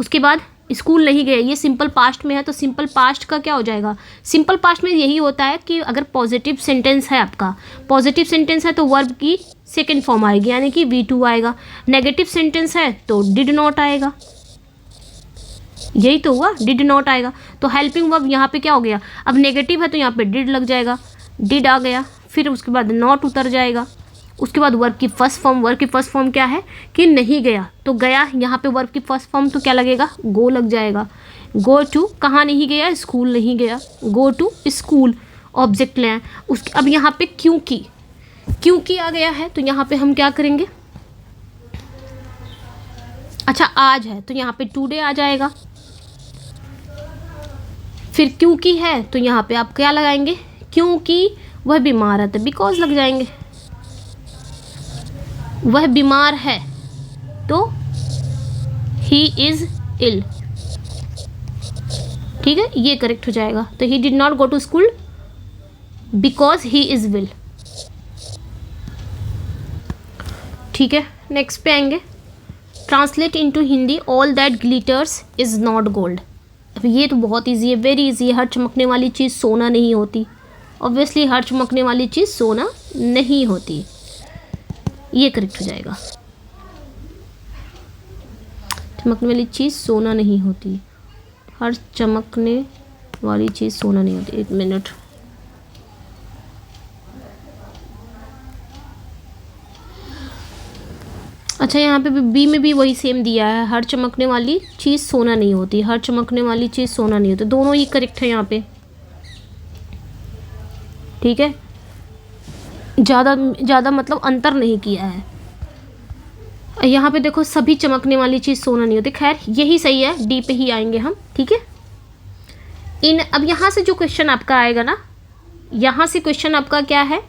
उसके बाद स्कूल नहीं गए, ये सिंपल पास्ट में है, तो सिंपल पास्ट का क्या हो जाएगा? सिंपल पास्ट में यही होता है कि अगर पॉजिटिव सेंटेंस है, आपका पॉजिटिव सेंटेंस है तो वर्ब की सेकेंड फॉर्म आएगी, यानी कि V2 आएगा। नेगेटिव सेंटेंस है तो डिड नॉट आएगा, यही तो हुआ, डिड नॉट आएगा। तो हेल्पिंग वर्ब यहाँ पे क्या हो गया? अब नेगेटिव है तो यहाँ पे डिड लग जाएगा, डिड आ गया, फिर उसके बाद नॉट उतर जाएगा, उसके बाद वर्ब की फर्स्ट फॉर्म, वर्ब की फर्स्ट फॉर्म क्या है कि नहीं गया, तो गया, यहाँ पे वर्ब की फर्स्ट फॉर्म तो क्या लगेगा? गो लग जाएगा। गो टू, कहाँ नहीं गया? स्कूल नहीं गया, गो टू स्कूल, ऑब्जेक्ट ले आए। उसके अब यहाँ पे क्योंकि आ गया है, तो यहाँ पे हम क्या करेंगे? अच्छा आज है तो यहाँ पे टुडे आ जाएगा। फिर क्योंकि है तो यहाँ पे आप क्या लगाएंगे? क्योंकि वह बीमार है तो बिकॉज लग जाएंगे। वह बीमार है तो ही इज इल, ठीक है, ये करेक्ट हो जाएगा। तो he did not go to school because he is will, ठीक है। नेक्स्ट पे आएंगे, translate into Hindi all that glitters is not gold. अब ये तो बहुत ईजी है, वेरी ईजी है। हर चमकने वाली चीज़ सोना नहीं होती, ऑब्वियसली हर चमकने वाली चीज़ सोना नहीं होती, ये करेक्ट हो जाएगा। चमकने वाली चीज़ सोना नहीं होती, हर चमकने वाली चीज़ सोना नहीं होती। एक मिनट, अच्छा यहाँ पे बी में भी वही सेम दिया है, हर चमकने वाली चीज़ सोना नहीं होती, हर चमकने वाली चीज़ सोना नहीं होती, दोनों ही करेक्ट है यहाँ पे, ठीक है। ज़्यादा मतलब अंतर नहीं किया है। यहाँ पे देखो, सभी चमकने वाली चीज़ सोना नहीं होती, खैर यही सही है, डी पे ही आएंगे हम, ठीक है। अब यहाँ से जो क्वेश्चन आपका आएगा ना, यहाँ से क्वेश्चन आपका क्या है?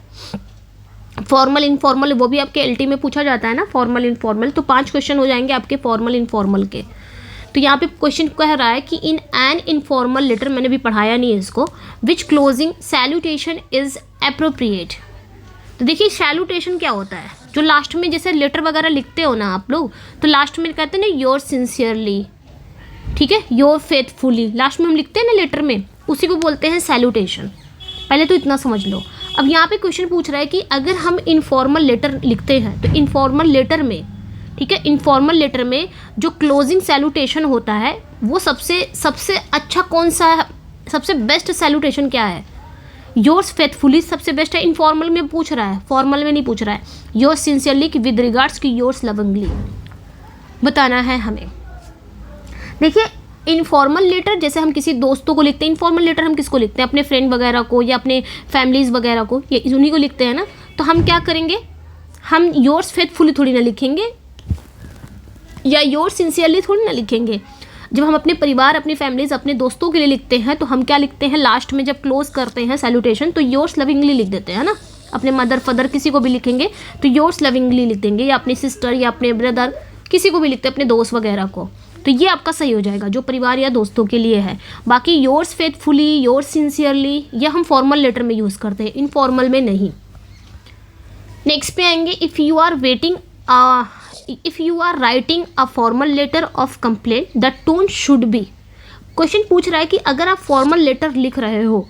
फॉर्मल इनफॉर्मल, वो भी आपके एलटी में पूछा जाता है ना, फॉर्मल इनफॉर्मल, तो 5 क्वेश्चन हो जाएंगे आपके फॉर्मल इनफॉर्मल के। तो यहाँ पे क्वेश्चन कह रहा है कि इन एन इनफॉर्मल लेटर, मैंने भी पढ़ाया नहीं है इसको, विच क्लोजिंग सैल्यूटेशन इज एप्रोप्रिएट। तो देखिए सैल्यूटेशन क्या होता है? जो लास्ट में जैसे लेटर वगैरह लिखते हो ना आप लोग, तो लास्ट में कहते हैं ना योर सिंसियरली, ठीक है, योर फेथफुली, लास्ट में हम लिखते हैं ना लेटर में, उसी को बोलते हैं सैल्यूटेशन। पहले तो इतना समझ लो। अब यहाँ पे क्वेश्चन पूछ रहा है कि अगर हम इनफॉर्मल लेटर लिखते हैं तो इनफॉर्मल लेटर में, ठीक है, इनफॉर्मल लेटर में जो क्लोजिंग सैल्यूटेशन होता है वो सबसे अच्छा कौन सा है? सबसे बेस्ट सैल्यूटेशन क्या है? योर्स फेथफुली सबसे बेस्ट है। इनफॉर्मल में पूछ रहा है, फॉर्मल में नहीं पूछ रहा है। योर्स सिंसियरली कि विद रिगार्ड्स की योर्स लविंगली बताना है हमें। देखिए इनफॉर्मल लेटर जैसे हम किसी दोस्तों को लिखते हैं, इनफॉर्मल लेटर हम किसको लिखते हैं? अपने फ्रेंड वगैरह को या अपने फैमिलीज वगैरह को, या उन्हीं को लिखते हैं ना। तो हम क्या करेंगे? हम योर्स फेथफुली थोड़ी ना लिखेंगे या योर्स सिंसियरली थोड़ी ना लिखेंगे। जब हम अपने परिवार, अपनी फैमिलीज, अपने दोस्तों के लिए लिखते हैं तो हम क्या लिखते हैं? लास्ट में जब क्लोज करते हैं सैल्यूटेशन तो योर्स लविंगली लिख देते हैं ना। अपने मदर फादर किसी को भी लिखेंगे तो योर्स लविंगली लिख देंगे, या अपनी सिस्टर या अपने ब्रदर किसी को भी लिखते हैं, अपने दोस्त वगैरह को। तो ये आपका सही हो जाएगा जो परिवार या दोस्तों के लिए है। बाकी योर्स फेथफुली, योर्स सिंसियरली ये हम फॉर्मल लेटर में यूज़ करते हैं, इनफॉर्मल में नहीं। नेक्स्ट पे आएंगे, if you are writing a formal letter of complaint the tone should be question पूछ रहा है कि अगर आप फॉर्मल लेटर लिख रहे हो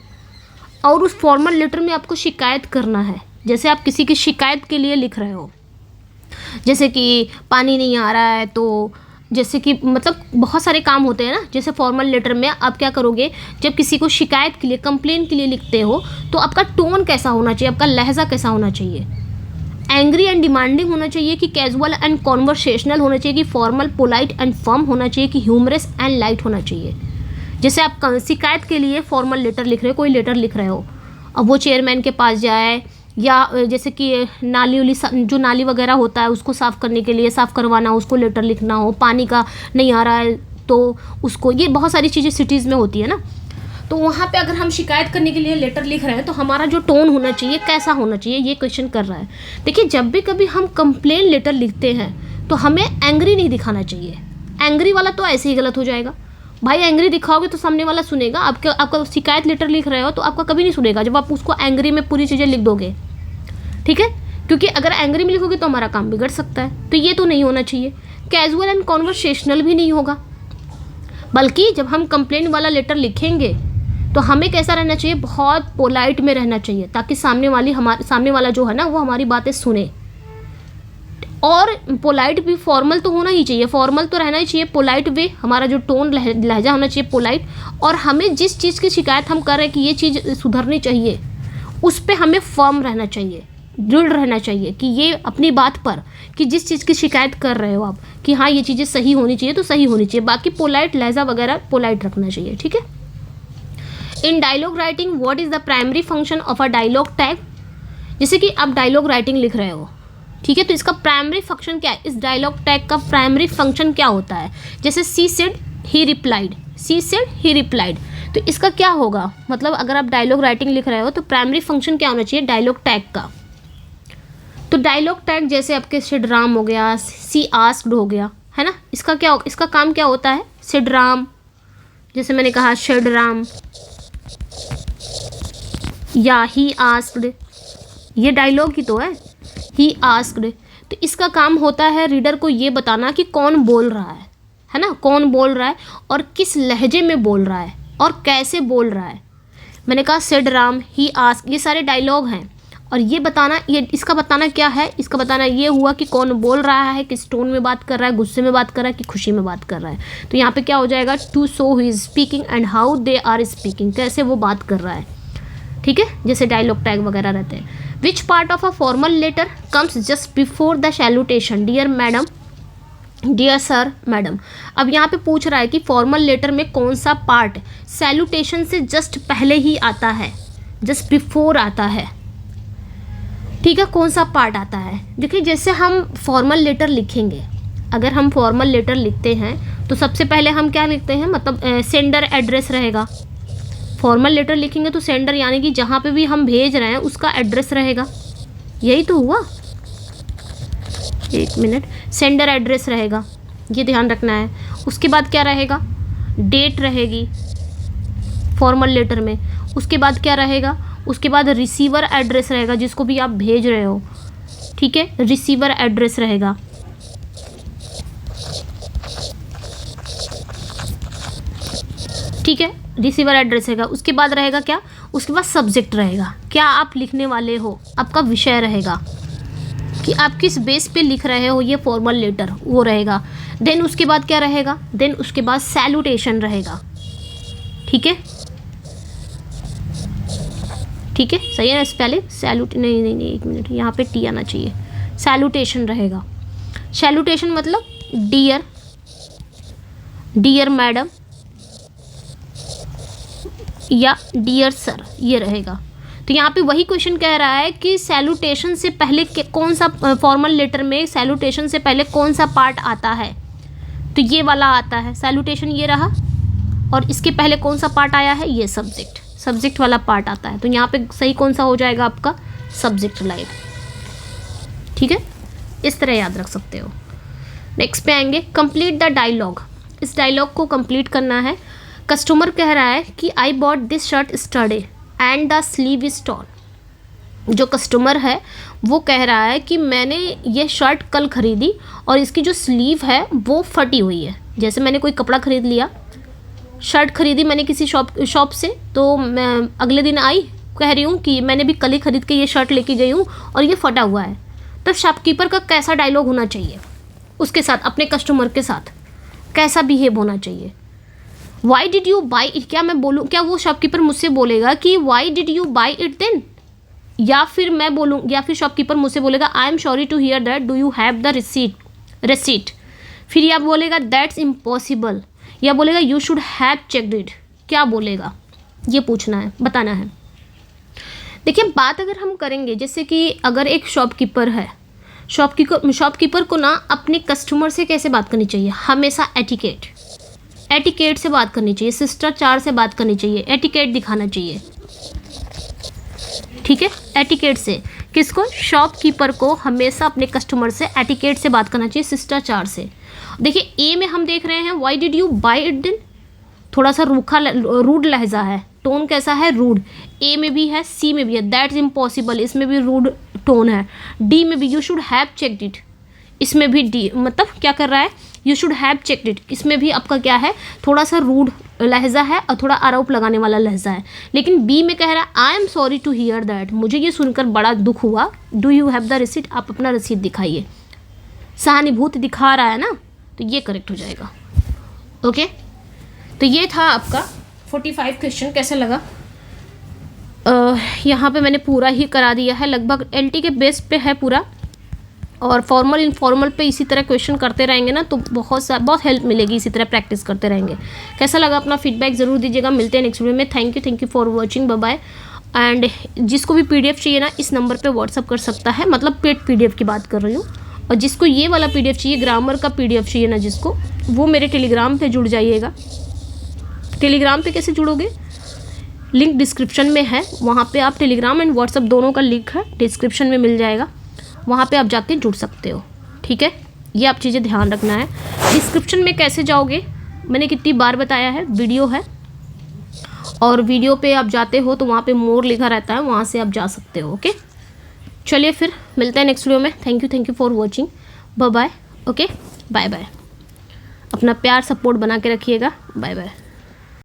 और उस फॉर्मल लेटर में आपको शिकायत करना है, जैसे आप किसी की शिकायत के लिए लिख रहे हो, जैसे कि पानी नहीं आ रहा है, तो जैसे कि मतलब बहुत सारे काम होते हैं ना, जैसे फॉर्मल लेटर में आप क्या करोगे, जब किसी को शिकायत के लिए, कंप्लेन के लिए लिखते हो तो आपका टोन कैसा होना चाहिए, आपका लहजा कैसा होना चाहिए, एंग्री एंड डिमांडिंग होना चाहिए कि कैजुअल एंड कॉन्वर्सेशनल होना चाहिए कि फॉर्मल पोलाइट एंड फर्म होना चाहिए कि ह्यूमरस एंड लाइट होना चाहिए। जैसे आप शिकायत के लिए फॉर्मल लेटर लिख रहे हो, कोई लेटर लिख रहे हो, अब वो चेयरमैन के पास जाए, या जैसे कि नाली जो नाली वगैरह होता है उसको साफ़ करने के लिए, साफ़ करवाना, उसको लेटर लिखना हो, पानी का नहीं आ रहा है तो उसको, ये बहुत सारी चीज़ें सिटीज़ में होती है ना, तो वहाँ पे अगर हम शिकायत करने के लिए लेटर लिख रहे हैं तो हमारा जो टोन होना चाहिए कैसा होना चाहिए, ये क्वेश्चन कर रहा है। देखिए, जब भी कभी हम कंप्लेन लेटर लिखते हैं तो हमें एंग्री नहीं दिखाना चाहिए। एंग्री वाला तो ऐसे ही गलत हो जाएगा भाई, एंग्री दिखाओगे तो सामने वाला सुनेगा, आपका शिकायत लेटर लिख रहे हो तो आपका कभी नहीं सुनेगा जब आप उसको एंग्री में पूरी चीज़ें लिख दोगे, ठीक है, क्योंकि अगर एंग्री में लिखोगे तो हमारा काम बिगड़ सकता है, तो ये तो नहीं होना चाहिए। कैजुअल एंड कॉन्वर्सेशनल भी नहीं होगा, बल्कि जब हम कंप्लेंट वाला लेटर लिखेंगे तो हमें कैसा रहना चाहिए, बहुत पोलाइट में रहना चाहिए, ताकि सामने वाला जो है ना वो हमारी बातें सुने। और पोलाइट भी, फॉर्मल तो होना ही चाहिए, फॉर्मल तो रहना ही चाहिए, पोलाइट वे, हमारा जो टोन लहजा होना चाहिए पोलाइट, और हमें जिस चीज़ की शिकायत हम कर रहे हैं कि ये चीज़ सुधरनी चाहिए, उस पर हमें फर्म रहना चाहिए, दृढ़ रहना चाहिए कि ये अपनी बात पर, कि जिस चीज़ की शिकायत कर रहे हो आप कि हाँ ये चीज़ें सही होनी चाहिए तो सही होनी चाहिए, बाकी पोलाइट लहजा वगैरह पोलाइट रखना चाहिए, ठीक है। In dialogue writing what is the primary function of a dialogue tag. जैसे कि आप डायलॉग राइटिंग लिख रहे हो, ठीक है, तो इसका प्राइमरी फंक्शन क्या है, इस डायलॉग टैग का प्राइमरी फंक्शन क्या होता है। जैसे she said he replied, she said he replied, तो इसका क्या होगा, मतलब अगर आप डायलॉग राइटिंग लिख रहे हो तो प्राइमरी फंक्शन क्या होना चाहिए डायलॉग टैग का। तो डायलॉग टैग जैसे आपके सिड राम हो गया, सी आस्क्ड हो गया, है ना, इसका काम क्या होता है, सिड राम, जैसे मैंने कहा सिड राम, या ही आस्क्ड, ये डायलॉग ही तो है, ही आस्क्ड, तो इसका काम होता है रीडर को ये बताना कि कौन बोल रहा है ना, कौन बोल रहा है और किस लहजे में बोल रहा है और कैसे बोल रहा है। मैंने कहा सेड राम, ही आस्क, ये सारे डायलॉग हैं, और ये बताना, ये इसका बताना क्या है, इसका बताना ये हुआ कि कौन बोल रहा है, किस टोन में बात कर रहा है, गुस्से में बात कर रहा है कि खुशी में बात कर रहा है। तो यहाँ पे क्या हो जाएगा, to show he is speaking and how they are speaking, कैसे वो बात कर रहा है, ठीक है, जैसे डायलॉग टैग वगैरह रहते हैं। Which part of a formal letter comes just before the salutation, dear madam, dear sir, madam. अब यहाँ पे पूछ रहा है कि फॉर्मल लेटर में कौन सा पार्ट सैल्यूटेशन से जस्ट पहले ही आता है, जस्ट बिफोर आता है, ठीक है, कौन सा पार्ट आता है। देखिए, जैसे हम फॉर्मल लेटर लिखेंगे, अगर हम फॉर्मल लेटर लिखते हैं तो सबसे पहले हम क्या लिखते हैं, मतलब सेंडर एड्रेस रहेगा। फॉर्मल लेटर लिखेंगे तो सेंडर यानी कि जहाँ पे भी हम भेज रहे हैं उसका एड्रेस रहेगा, यही तो हुआ, एक मिनट, सेंडर एड्रेस रहेगा, ये ध्यान रखना है। उसके बाद क्या रहेगा, डेट रहेगी फॉर्मल लेटर में। उसके बाद क्या रहेगा, उसके बाद रिसीवर एड्रेस रहेगा, जिसको भी आप भेज रहे हो, ठीक है, रिसीवर एड्रेस रहेगा। ठीक है, रिसीवर एड्रेस रहेगा। उसके बाद रहेगा क्या, उसके बाद सब्जेक्ट रहेगा, क्या आप लिखने वाले हो, आपका विषय रहेगा कि आप किस बेस पे लिख रहे हो ये फॉर्मल लेटर, वो रहेगा। देन उसके बाद क्या रहेगा, देन उसके बाद सैल्यूटेशन रहेगा, ठीक है, ठीक है, सही है ना, स्पेलिंग सैल्यूट, नहीं नहीं नहीं, एक मिनट, यहाँ पे टी आना चाहिए, सैल्यूटेशन रहेगा। सैल्यूटेशन मतलब डियर, डियर मैडम या डियर सर, ये रहेगा। तो यहाँ पे वही क्वेश्चन कह रहा है कि सैल्यूटेशन से पहले कौन सा, फॉर्मल लेटर में सैल्यूटेशन से पहले कौन सा पार्ट आता है, तो ये वाला आता है, सैल्यूटेशन ये रहा, और इसके पहले कौन सा पार्ट आया है, ये सब्जेक्ट, सब्जेक्ट वाला पार्ट आता है। तो यहाँ पे सही कौन सा हो जाएगा आपका, सब्जेक्ट लाइन, ठीक है, इस तरह याद रख सकते हो। नेक्स्ट पे आएंगे, कंप्लीट द डायलॉग, इस डायलॉग को कंप्लीट करना है। कस्टमर कह रहा है कि I bought this shirt yesterday and the sleeve is torn. जो कस्टमर है वो कह रहा है कि मैंने ये शर्ट कल खरीदी और इसकी जो स्लीव है वो फटी हुई है। जैसे मैंने कोई कपड़ा ख़रीद लिया, शर्ट खरीदी मैंने किसी शॉप से, तो मैं अगले दिन आई कह रही हूँ कि मैंने भी कल ही खरीद के ये शर्ट लेके गई हूँ और ये फटा हुआ है। तो शॉपकीपर का कैसा डायलॉग होना चाहिए उसके साथ, अपने कस्टमर के साथ कैसा बिहेव होना चाहिए? Why did you buy it, क्या मैं बोलूँ, क्या वो शॉपकीपर मुझसे बोलेगा कि why did you buy it then, या फिर मैं बोलूँ, या फिर शॉपकीपर मुझसे बोलेगा I am sorry to hear that, do you have the receipt, फिर या बोलेगा दैट्स इम्पॉसिबल, या बोलेगा you should have checked it, क्या बोलेगा ये पूछना है, बताना है। देखिए बात अगर हम करेंगे जैसे कि अगर एक शॉपकीपर है, शॉपकीपर को ना अपने कस्टमर से कैसे बात करनी चाहिए, हमेशा एटिकेट से बात करनी चाहिए, शिष्टाचार से बात करनी चाहिए, एटिकेट दिखाना चाहिए, ठीक है। एटिकेट से किसको, शॉपकीपर को हमेशा अपने कस्टमर से एटिकेट से बात करना चाहिए, शिष्टाचार से। देखिए ए में हम देख रहे हैं why did you buy it then, थोड़ा सा रूखा रूड लहजा है, टोन कैसा है, रूड। ए में भी है, सी में भी है, दैट्स इम्पॉसिबल, इसमें भी रूड टोन है। डी में भी you should have checked it, इसमें भी डी मतलब क्या कर रहा है, you should have checked it, इसमें भी आपका क्या है, थोड़ा सा रूड लहजा है और थोड़ा आरोप लगाने वाला लहजा है। लेकिन बी में कह रहा है I am sorry to hear that, मुझे ये सुनकर बड़ा दुख हुआ, do you have the receipt, आप अपना रसीद दिखाइए, सहानुभूति दिखा रहा है ना, तो ये करेक्ट हो जाएगा। ओके, तो ये था आपका 45 क्वेश्चन। कैसा लगा? यहाँ पे मैंने पूरा ही करा दिया है, लगभग एलटी के बेस पे है पूरा, और फॉर्मल इनफॉर्मल पे इसी तरह क्वेश्चन करते रहेंगे ना तो बहुत हेल्प मिलेगी, इसी तरह प्रैक्टिस करते रहेंगे। कैसा लगा अपना फीडबैक ज़रूर दीजिएगा। मिलते हैं नेक्स्ट वीडियो में। Thank you for watching, bye bye. And जिसको भी PDF चाहिए ना इस नंबर पे व्हाट्सअप कर सकता है, मतलब पेड PDF की बात कर रही हूँ। और जिसको ये वाला PDF चाहिए, ग्रामर का PDF चाहिए ना जिसको, वो मेरे टेलीग्राम पे जुड़ जाइएगा। टेलीग्राम पे कैसे जुड़ोगे, लिंक डिस्क्रिप्शन में है, वहाँ पे आप टेलीग्राम एंड व्हाट्सअप दोनों का लिंक है, डिस्क्रिप्शन में मिल जाएगा, वहाँ पे आप जाके जुड़ सकते हो, ठीक है। ये आप चीज़ें ध्यान रखना है। डिस्क्रिप्शन में कैसे जाओगे मैंने कितनी बार बताया है, वीडियो है, और वीडियो पे आप जाते हो तो वहाँ पे मोर लिखा रहता है, वहाँ से आप जा सकते हो। ओके, चलिए फिर मिलते हैं नेक्स्ट वीडियो में। Thank you for watching, bye bye. Okay, bye bye. अपना प्यार सपोर्ट बना के रखिएगा, बाय बाय।